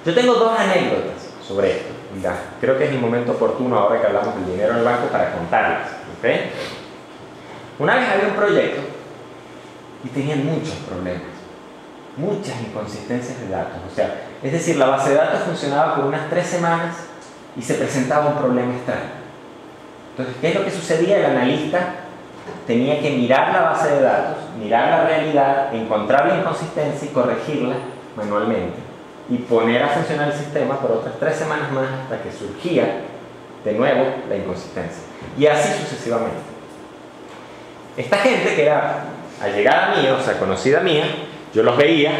Yo tengo dos anécdotas sobre esto. Mira, creo que es el momento oportuno ahora que hablamos del dinero en el banco para contarlas. ¿Okay? Una vez había un proyecto y tenían muchos problemas, muchas inconsistencias de datos. O sea, es decir, la base de datos funcionaba por unas 3 semanas y se presentaba un problema extraño. Entonces, ¿qué es lo que sucedía? El analista tenía que mirar la base de datos, mirar la realidad, encontrar la inconsistencia y corregirla manualmente y poner a funcionar el sistema por otras 3 semanas más hasta que surgía de nuevo la inconsistencia y así sucesivamente. Esta gente que era allegada mía, o sea conocida mía, yo los veía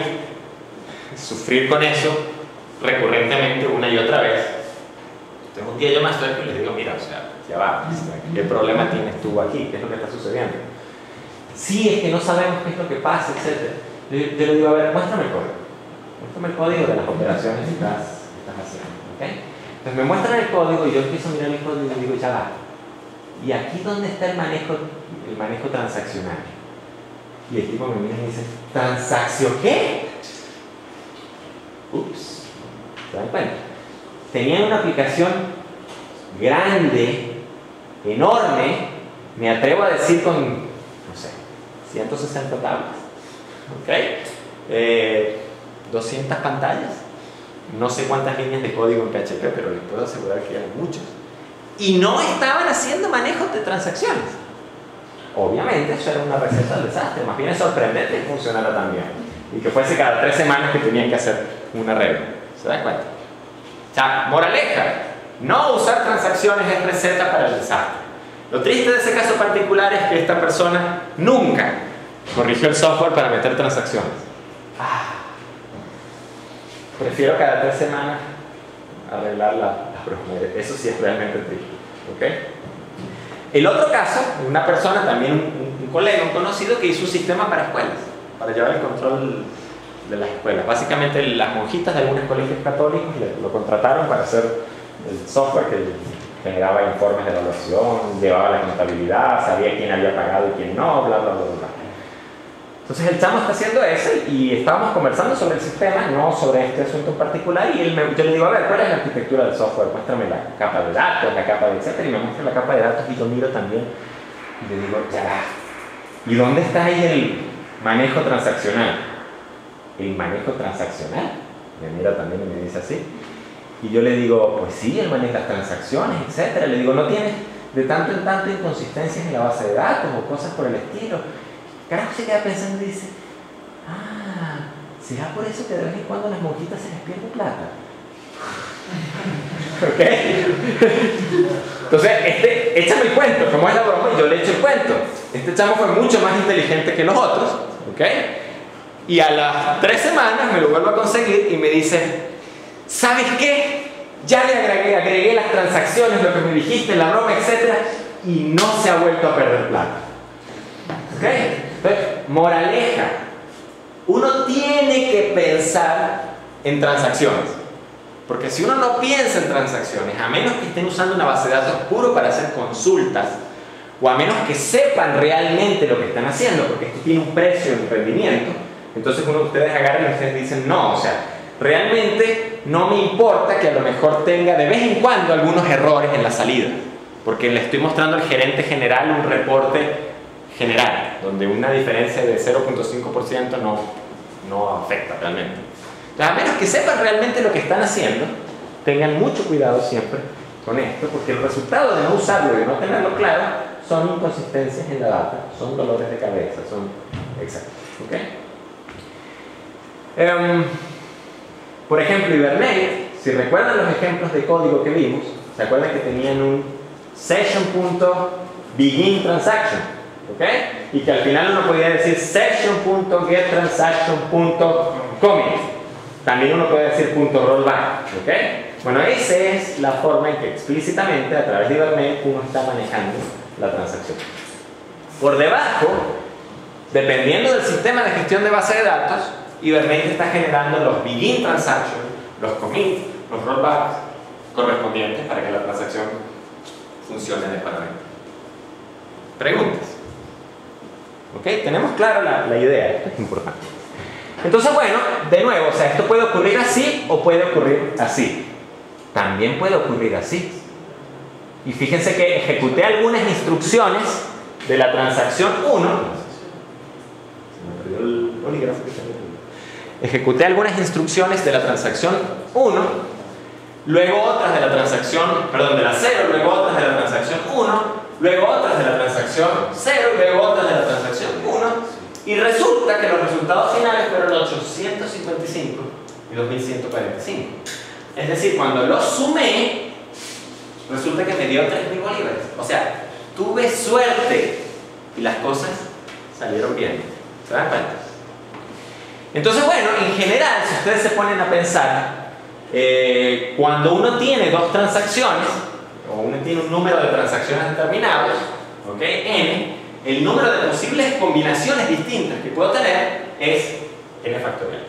sufrir con eso recurrentemente una y otra vez. Entonces un día yo me acerco y les digo, mira, o sea, ya va, ¿qué problema tienes tú aquí? ¿Qué es lo que está sucediendo? Sí, es que no sabemos qué es lo que pasa, etc. Yo le digo, a ver, muéstrame el código. Muéstrame el código de las operaciones que estás haciendo. ¿Okay? Entonces me muestran el código y yo empiezo a mirar el código y digo, ya va. ¿y aquí dónde está el manejo transaccional? Y el tipo me mira y dice, ¿transacción qué? Ups, ¿se dan cuenta? Tenían una aplicación grande, enorme, me atrevo a decir con, no sé, 160 tablas, ¿ok? 200 pantallas, no sé cuántas líneas de código en PHP, pero les puedo asegurar que eran muchos. Y no estaban haciendo manejo de transacciones. Obviamente eso era una receta del desastre, más bien es sorprendente que funcionara tan bien. Y que fuese cada 3 semanas que tenían que hacer un arreglo. ¿Se dan cuenta? O sea, moraleja, no usar transacciones es receta para el desastre. Lo triste de ese caso particular es que esta persona nunca corrigió el software para meter transacciones. Prefiero cada 3 semanas arreglar la broma. Eso sí es realmente triste. ¿Okay? El otro caso, una persona, también un colega, un conocido, que hizo un sistema para escuelas, para llevar el control de las escuelas. Básicamente las monjitas de algunos colegios católicos lo contrataron para hacer el software que generaba informes de evaluación, llevaba la contabilidad, sabía quién había pagado y quién no, bla, bla, bla, bla. Entonces el chamo está haciendo eso y estábamos conversando sobre el sistema, no sobre este asunto en particular, y yo le digo, a ver, ¿cuál es la arquitectura del software? Muéstrame la capa de datos, la capa de etcétera, y me muestra la capa de datos y yo miro también y le digo, ya, ¿y dónde está ahí el manejo transaccional? ¿El manejo transaccional? Me mira también y me dice así. Y yo le digo, pues sí, él maneja las transacciones, etcétera. Le digo, ¿no tienes de tanto en tanto inconsistencias en la base de datos o cosas por el estilo? Carajo, se queda pensando y dice, ¿será por eso que de vez en cuando a las monjitas se les pierde plata? ¿Ok? Entonces, échame el cuento, como es la broma, y yo le echo el cuento. Este chamo fue mucho más inteligente que los otros, ¿ok? Y a las 3 semanas me lo vuelvo a conseguir y me dice, ¿sabes qué? Ya le agregué las transacciones, lo que me dijiste, la broma, etcétera, y no se ha vuelto a perder plata. ¿Ok? Entonces, moraleja, uno tiene que pensar en transacciones, porque si uno no piensa en transacciones, a menos que estén usando una base de datos puro para hacer consultas, o a menos que sepan realmente lo que están haciendo, porque esto tiene un precio en rendimiento, entonces uno de ustedes agarran y ustedes dicen, no, o sea, realmente no me importa que a lo mejor tenga de vez en cuando algunos errores en la salida, porque le estoy mostrando al gerente general un reporte general, donde una diferencia de 0.5% no afecta realmente. Entonces, a menos que sepan realmente lo que están haciendo, tengan mucho cuidado siempre con esto, porque el resultado de no usarlo y de no tenerlo claro son inconsistencias en la data, son dolores de cabeza, son exactos. ¿Okay? Por ejemplo, Hibernate, si recuerdan los ejemplos de código que vimos, ¿se acuerdan que tenían un session.beginTransaction? ¿Ok? Y que al final uno podía decir session.getTransaction.commit. También uno puede decir .rollback. ¿Ok? Bueno, esa es la forma en que explícitamente a través de Hibernate uno está manejando la transacción. Por debajo, dependiendo del sistema de gestión de base de datos, Hibernate está generando los begin transaction, los commit, los rollbacks correspondientes para que la transacción funcione adecuadamente. Preguntas. ¿Ok? Tenemos clara la idea, esto es importante. Entonces, bueno, de nuevo, o sea, esto puede ocurrir así o puede ocurrir así. También puede ocurrir así. Y fíjense que ejecuté algunas instrucciones de la transacción 1. Se me perdió el bolígrafo que está aquí. Ejecuté algunas instrucciones de la transacción 1, luego otras de la transacción, perdón, de la 0, luego otras de la transacción 1, luego otras de la transacción 0, luego otras de la transacción 1, y resulta que los resultados finales fueron 855 y 2145. Es decir, cuando los sumé, resulta que me dio 3.000 bolívares. O sea, tuve suerte y las cosas salieron bien. ¿Se dan cuenta? Entonces, bueno, en general, si ustedes se ponen a pensar, cuando uno tiene 2 transacciones, o uno tiene un número de transacciones determinados, ¿ok? N, el número de posibles combinaciones distintas que puedo tener es n factorial.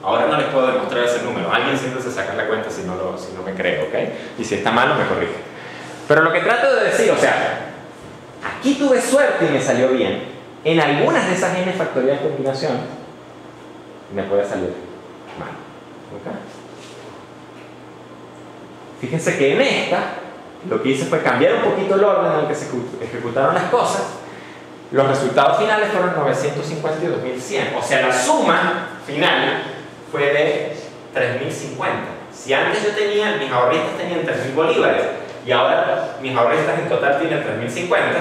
Ahora no les puedo demostrar ese número. Alguien siéntese a sacar la cuenta si no me cree, ¿ok? Y si está malo, me corrige. Pero lo que trato de decir decir, o sea, aquí tuve suerte y me salió bien. En algunas de esas n factorial combinaciones me puede salir mal. ¿Okay? Fíjense que en esta lo que hice fue cambiar un poquito el orden en el que se ejecutaron las cosas. Los resultados finales fueron 950 y 2100. O sea, la suma final fue de 3050. Si antes yo tenía, mis ahorristas tenían 3000 bolívares y ahora mis ahorristas en total tienen 3050,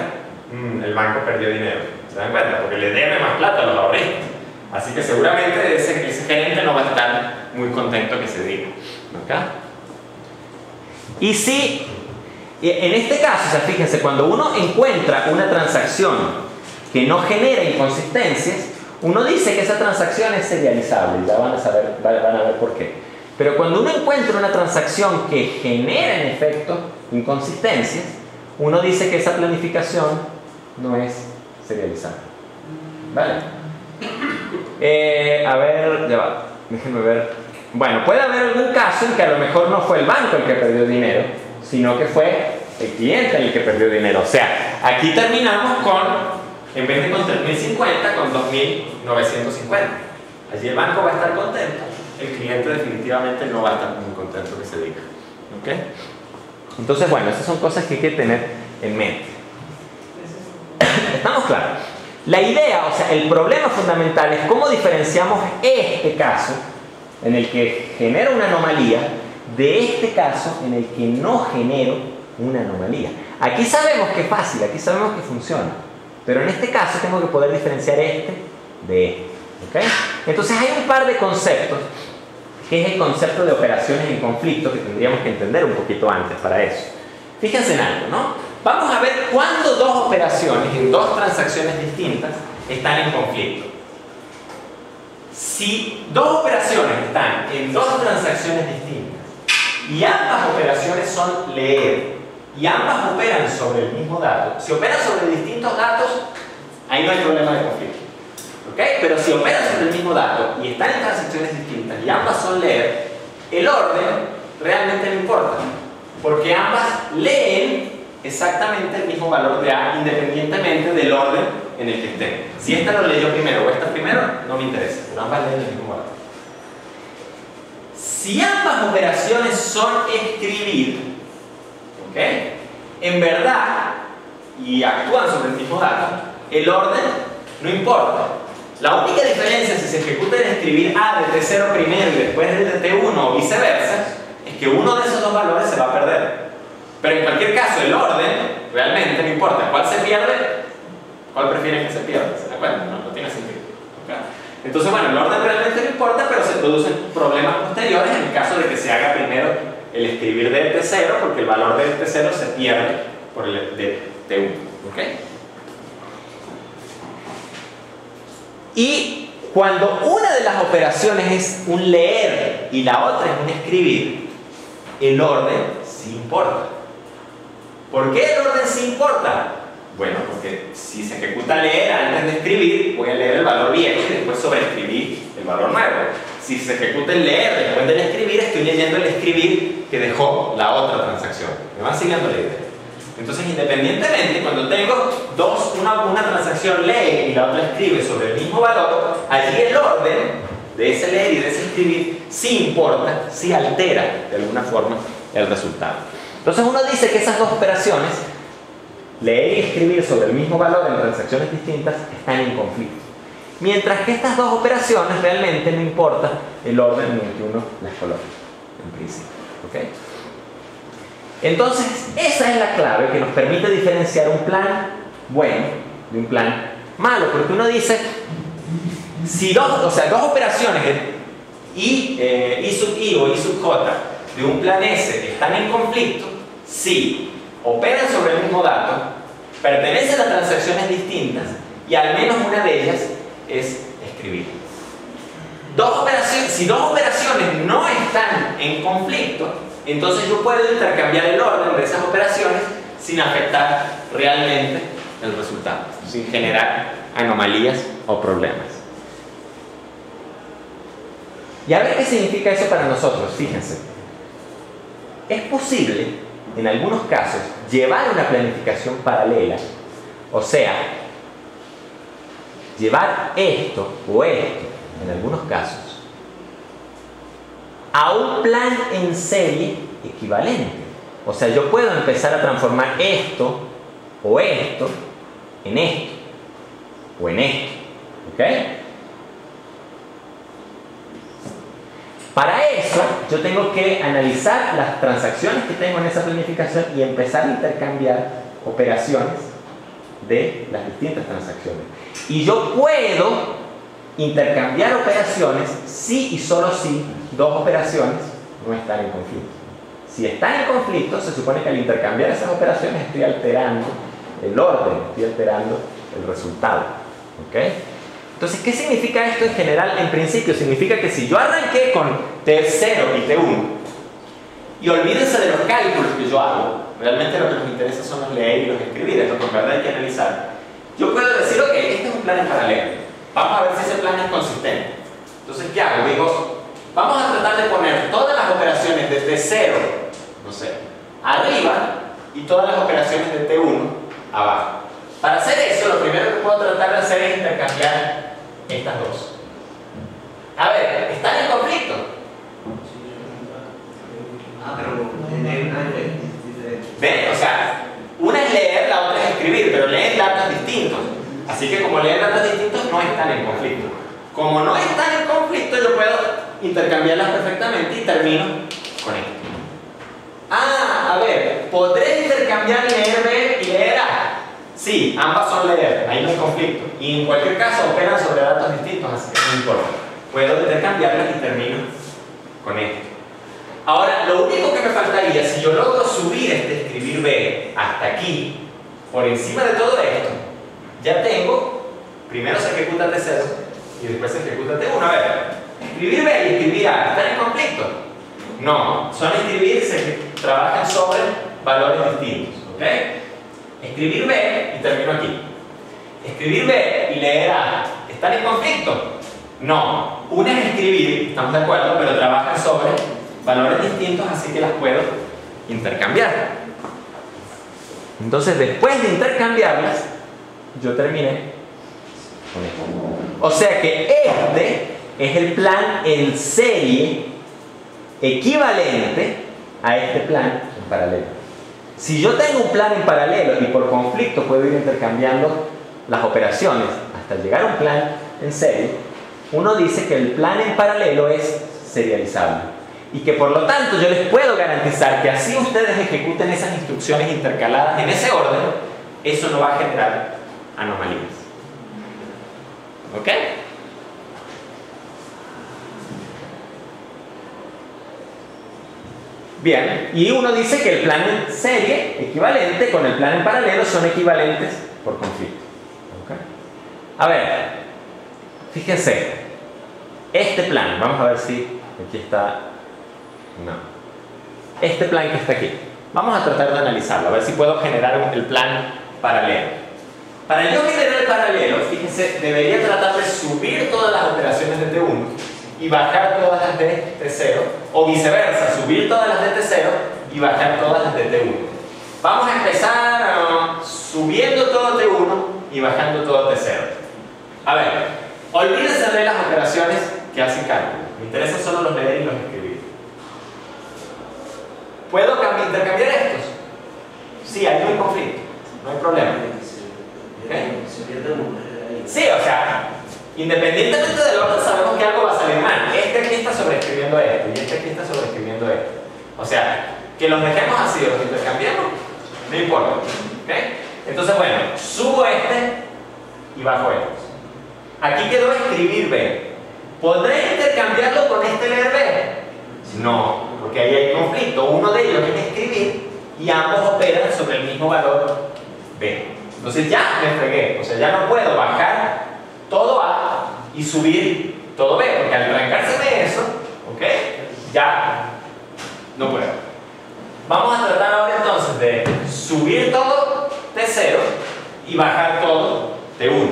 el banco perdió dinero. ¿Se dan cuenta? Porque le debe más plata a los ahorristas. Así que seguramente ese gerente no va a estar muy contento que se diga. ¿Okay? Y si, en este caso, o sea, fíjense, cuando uno encuentra una transacción que no genera inconsistencias, uno dice que esa transacción es serializable, y ya van a ver por qué. Pero cuando uno encuentra una transacción que genera en efecto inconsistencias, uno dice que esa planificación no es serializable. ¿Vale? A ver, ya va, déjenme ver. Bueno, puede haber algún caso en que a lo mejor no fue el banco el que perdió dinero, sino que fue el cliente el que perdió dinero. O sea, aquí terminamos con, en vez de con 3050, con 2950. Allí el banco va a estar contento, el cliente definitivamente no va a estar muy contento, que se diga. ¿Ok? Entonces, bueno, esas son cosas que hay que tener en mente. ¿Estamos claros? La idea, o sea, el problema fundamental es cómo diferenciamos este caso en el que genera una anomalía de este caso en el que no genero una anomalía. Aquí sabemos que es fácil, aquí sabemos que funciona, pero en este caso tengo que poder diferenciar este de este. ¿Okay? Entonces hay un par de conceptos, que es el concepto de operaciones en conflicto, que tendríamos que entender un poquito antes para eso. Fíjense en algo, ¿no? Vamos a ver cuándo dos operaciones en dos transacciones distintas están en conflicto. Si dos operaciones están en dos transacciones distintas y ambas operaciones son leer y ambas operan sobre el mismo dato, si operan sobre distintos datos, ahí no hay problema de conflicto. ¿Ok? Pero si operan sobre el mismo dato y están en transacciones distintas y ambas son leer, el orden realmente no importa, porque ambas leen exactamente el mismo valor de A independientemente del orden en el que estén. Si esta lo leyó primero o esta primero, no me interesa, pero ambas leen el mismo valor. Si ambas operaciones son escribir, ¿ok? En verdad, y actúan sobre el mismo dato, el orden no importa. La única diferencia si se ejecuta en escribir A de T0 primero y después de T1 o viceversa, es que uno de esos dos valores se va a perder. Pero en cualquier caso, el orden realmente no importa. ¿Cuál se pierde? ¿Cuál prefieren que se pierda? ¿Se dan cuenta? No tiene sentido. ¿Okay? Entonces, bueno, el orden realmente no importa, pero se producen problemas posteriores en el caso de que se haga primero el escribir de T0, porque el valor de T0 se pierde por el de T1. ¿Okay? Y cuando una de las operaciones es un leer y la otra es un escribir, el orden sí importa. ¿Por qué el orden sí importa? Bueno, porque si se ejecuta leer antes de escribir, voy a leer el valor viejo y después sobreescribir el valor nuevo. Si se ejecuta el leer después del escribir, estoy leyendo el escribir que dejó la otra transacción. ¿Me van siguiendo la idea? Entonces, independientemente, cuando tengo una transacción lee y la otra escribe sobre el mismo valor, allí el orden de ese leer y de ese escribir sí importa, sí altera de alguna forma el resultado. Entonces uno dice que esas dos operaciones, leer y escribir sobre el mismo valor en transacciones distintas, están en conflicto. Mientras que estas dos operaciones realmente no importa el orden en el que uno las coloca, en principio. ¿Okay? Entonces, esa es la clave que nos permite diferenciar un plan bueno de un plan malo, porque uno dice, si dos operaciones I sub I o I sub J de un plan S están en conflicto, si operan sobre el mismo dato, pertenecen a transacciones distintas y al menos una de ellas es escribir. Si dos operaciones no están en conflicto, entonces yo puedo intercambiar el orden de esas operaciones sin afectar realmente el resultado, sin generar anomalías o problemas. Y a ver qué significa eso para nosotros, fíjense. Es posible, en algunos casos, llevar una planificación paralela, o sea, llevar esto o esto, en algunos casos, a un plan en serie equivalente. O sea, yo puedo empezar a transformar esto o esto en esto o en esto. ¿Ok? Para eso, yo tengo que analizar las transacciones que tengo en esa planificación y empezar a intercambiar operaciones de las distintas transacciones. Y yo puedo intercambiar operaciones si y solo si dos operaciones no están en conflicto. Si están en conflicto, se supone que al intercambiar esas operaciones estoy alterando el orden, estoy alterando el resultado. ¿Ok? Entonces, ¿qué significa esto en general? En principio, significa que si yo arranqué con T0 y T1, y olvídense de los cálculos que yo hago, realmente lo que nos interesa son los leer y los escribir, es lo que en verdad hay que analizar. Yo puedo decir, ok, este es un plan en paralelo. Vamos a ver si ese plan es consistente. Entonces, ¿qué hago? Digo, vamos a tratar de poner todas las operaciones de T0, no sé, arriba, y todas las operaciones de T1 abajo. Para hacer eso, lo primero que puedo tratar de hacer es intercambiar estas dos. A ver, ¿están en conflicto? Pero leer una es diferente. ¿Ven? O sea, una es leer, la otra es escribir, pero leen datos distintos. Así que como leen datos distintos, no están en conflicto. Como no están en conflicto, yo puedo intercambiarlas perfectamente y termino con esto. Ah, a ver, ¿podré intercambiar leer B y leer A? Sí, ambas son leer, ahí no hay conflicto. Y en cualquier caso operan sobre datos distintos, así que no importa. Puedo intercambiarlas y termino con esto. Ahora, lo único que me faltaría, si yo logro subir este escribir B hasta aquí, por encima de todo esto, ya tengo, primero se ejecuta T0 y después se ejecuta T1. A ver, escribir B y escribir A, ¿están en conflicto? No, son escribir, se trabajan sobre valores distintos. ¿Ok? Escribir B y termino aquí. Escribir B y leer A, ¿están en conflicto? No, una es escribir, estamos de acuerdo, pero trabajan sobre valores distintos, así que las puedo intercambiar. Entonces, después de intercambiarlas, yo terminé con esto. O sea que este es el plan en serie equivalente a este plan en paralelo. Si yo tengo un plan en paralelo y por conflicto puedo ir intercambiando las operaciones hasta llegar a un plan en serie, uno dice que el plan en paralelo es serializable y que por lo tanto yo les puedo garantizar que así ustedes ejecuten esas instrucciones intercaladas en ese orden, eso no va a generar anomalías. ¿Ok? Bien, y uno dice que el plan en serie equivalente con el plan en paralelo son equivalentes por conflicto. ¿Okay? A ver, fíjense, este plan, vamos a ver si aquí está, no, este plan que está aquí, vamos a tratar de analizarlo, a ver si puedo generar el plan paralelo. Para yo generar el paralelo, fíjense, debería tratar de subir todas las operaciones de T1 y bajar todas las de T0, o viceversa, subir todas las de T0 y bajar todas las de T1. Vamos a empezar subiendo todo T1 y bajando todo T0. A ver, olvídense de las operaciones que hacen cálculo. Me interesan solo los leer y los escribir. ¿Puedo intercambiar estos? Sí, ahí no hay conflicto, no hay problema. Se pierde uno. Sí, o sea, independientemente del orden, sabemos que algo va a salir mal. Este aquí está sobreescribiendo esto y este aquí está sobreescribiendo esto. O sea, que los dejemos así o los intercambiamos, no importa. ¿Okay? Entonces, bueno, subo este y bajo estos. Aquí quedó escribir B. ¿Podré intercambiarlo con este leer B? No, porque ahí hay conflicto. Uno de ellos es escribir y ambos operan sobre el mismo valor B. Entonces ya me fregué. O sea, ya no puedo bajar todo A y subir todo B, porque al arrancarse de eso, ¿ok? Ya no puedo. Vamos a tratar ahora entonces de subir todo T0 y bajar todo T1.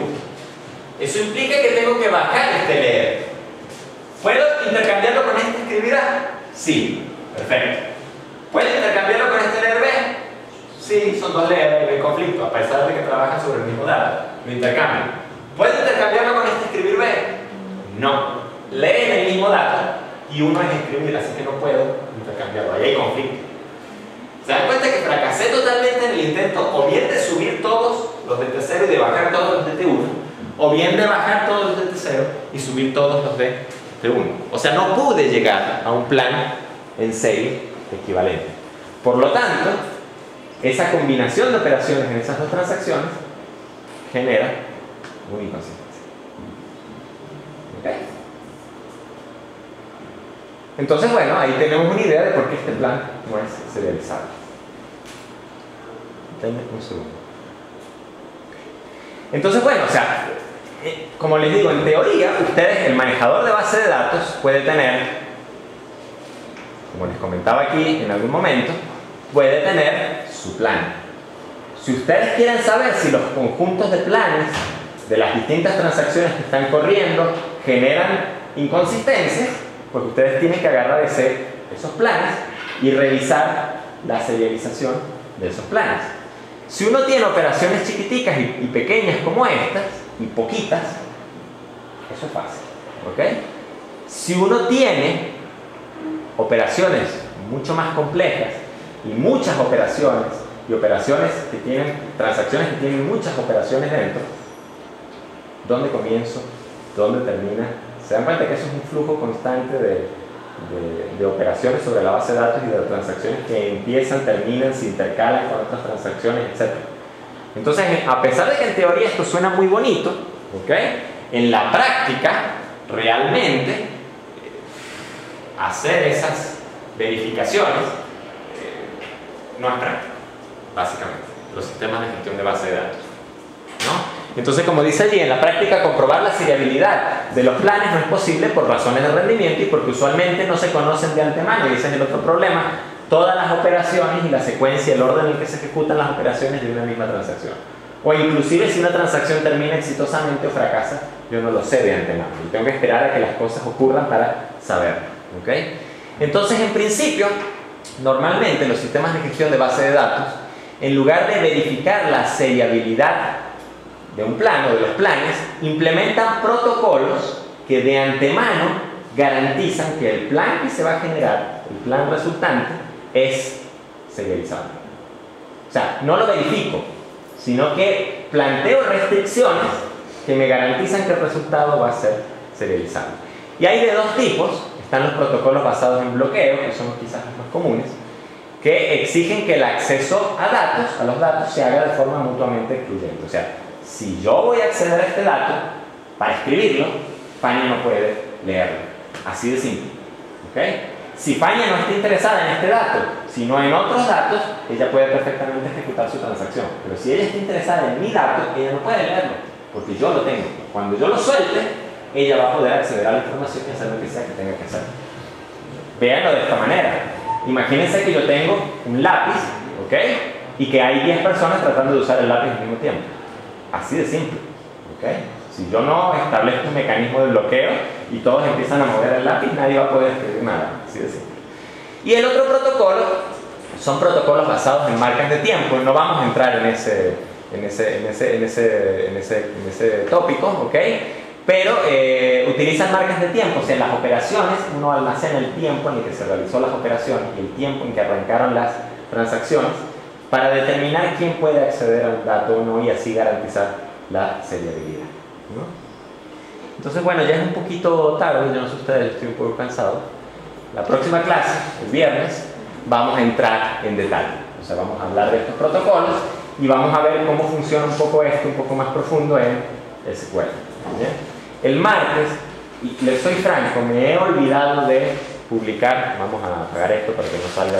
Eso implica que tengo que bajar este leer. ¿Puedo intercambiarlo con este escribir A? Sí, perfecto. ¿Puedo intercambiarlo con este leer B? Sí, son dos layers en conflicto, a pesar de que trabajan sobre el mismo dato. Lo intercambian. ¿Puedo intercambiarlo con este escribir B? No. Leen el mismo dato y uno es escribir, así que no puedo intercambiarlo. Ahí hay conflicto. ¿Se dan cuenta que fracasé totalmente en el intento o bien de subir todos los de T0 y de bajar todos los de T1, o bien de bajar todos los de T0 y subir todos los de T1? O sea, no pude llegar a un plan en serie equivalente. Por lo tanto, esa combinación de operaciones en esas dos transacciones genera una inconsistencia. ¿Ok? Entonces, bueno, ahí tenemos una idea de por qué este plan no es serializable. Denme un segundo. Entonces, bueno, o sea, como les digo, en teoría, ustedes, el manejador de base de datos puede tener, como les comentaba aquí en algún momento, puede tener su plan. Si ustedes quieren saber si los conjuntos de planes de las distintas transacciones que están corriendo generan inconsistencias, pues ustedes tienen que agarrar esos planes y revisar la serialización de esos planes. Si uno tiene operaciones chiquiticas y pequeñas como estas, y poquitas, eso es fácil, ¿ok? Si uno tiene operaciones mucho más complejas y muchas operaciones, y operaciones que tienen, transacciones que tienen muchas operaciones dentro, ¿dónde comienzo? ¿Dónde termina? Se dan cuenta que eso es un flujo constante de operaciones sobre la base de datos y de transacciones que empiezan, terminan, se intercalan con otras transacciones, etc. Entonces, a pesar de que en teoría esto suena muy bonito, ¿ok? En la práctica, realmente, hacer esas verificaciones no es práctico, básicamente, los sistemas de gestión de base de datos, ¿no? Entonces, como dice allí, en la práctica comprobar la seriabilidad de los planes no es posible por razones de rendimiento y porque usualmente no se conocen de antemano, y ese es el otro problema, todas las operaciones y la secuencia, el orden en el que se ejecutan las operaciones de una misma transacción. O inclusive si una transacción termina exitosamente o fracasa, yo no lo sé de antemano. Y tengo que esperar a que las cosas ocurran para saberlo, ¿ok? Entonces, en principio, normalmente los sistemas de gestión de base de datos, en lugar de verificar la seriabilidad de un plan o de los planes, implementan protocolos que de antemano garantizan que el plan que se va a generar, el plan resultante, es serializable. O sea, no lo verifico, sino que planteo restricciones que me garantizan que el resultado va a ser serializable. Y hay de dos tipos. Están los protocolos basados en bloqueo, que son quizás los más comunes, que exigen que el acceso a los datos, se haga de forma mutuamente excluyente. O sea, si yo voy a acceder a este dato para escribirlo, Fania no puede leerlo. Así de simple. ¿Okay? Si Fania no está interesada en este dato, sino en otros datos, ella puede perfectamente ejecutar su transacción. Pero si ella está interesada en mi dato, ella no puede leerlo, porque yo lo tengo. Cuando yo lo suelte, ella va a poder acceder a la información y hacer lo que sea que tenga que hacer. Véanlo de esta manera. Imagínense que yo tengo un lápiz, ¿ok? Y que hay 10 personas tratando de usar el lápiz al mismo tiempo. Así de simple, ¿ok? Si yo no establezco un mecanismo de bloqueo y todos empiezan a mover el lápiz, nadie va a poder escribir nada. Así de simple. Y el otro protocolo son protocolos basados en marcas de tiempo. No vamos a entrar en ese tópico, ¿ok? Pero utilizan marcas de tiempo. O sea, en las operaciones uno almacena el tiempo en el que se realizó las operaciones y el tiempo en que arrancaron las transacciones para determinar quién puede acceder a un dato o no y así garantizar la seriabilidad, ¿no? Entonces, bueno, ya es un poquito tarde, yo no sé ustedes, yo estoy un poco cansado. La próxima clase, el viernes, vamos a entrar en detalle. O sea, vamos a hablar de estos protocolos y vamos a ver cómo funciona un poco esto, un poco más profundo en SQL. ¿Bien? El martes, y les soy franco, me he olvidado de publicar, vamos a apagar esto para que no salga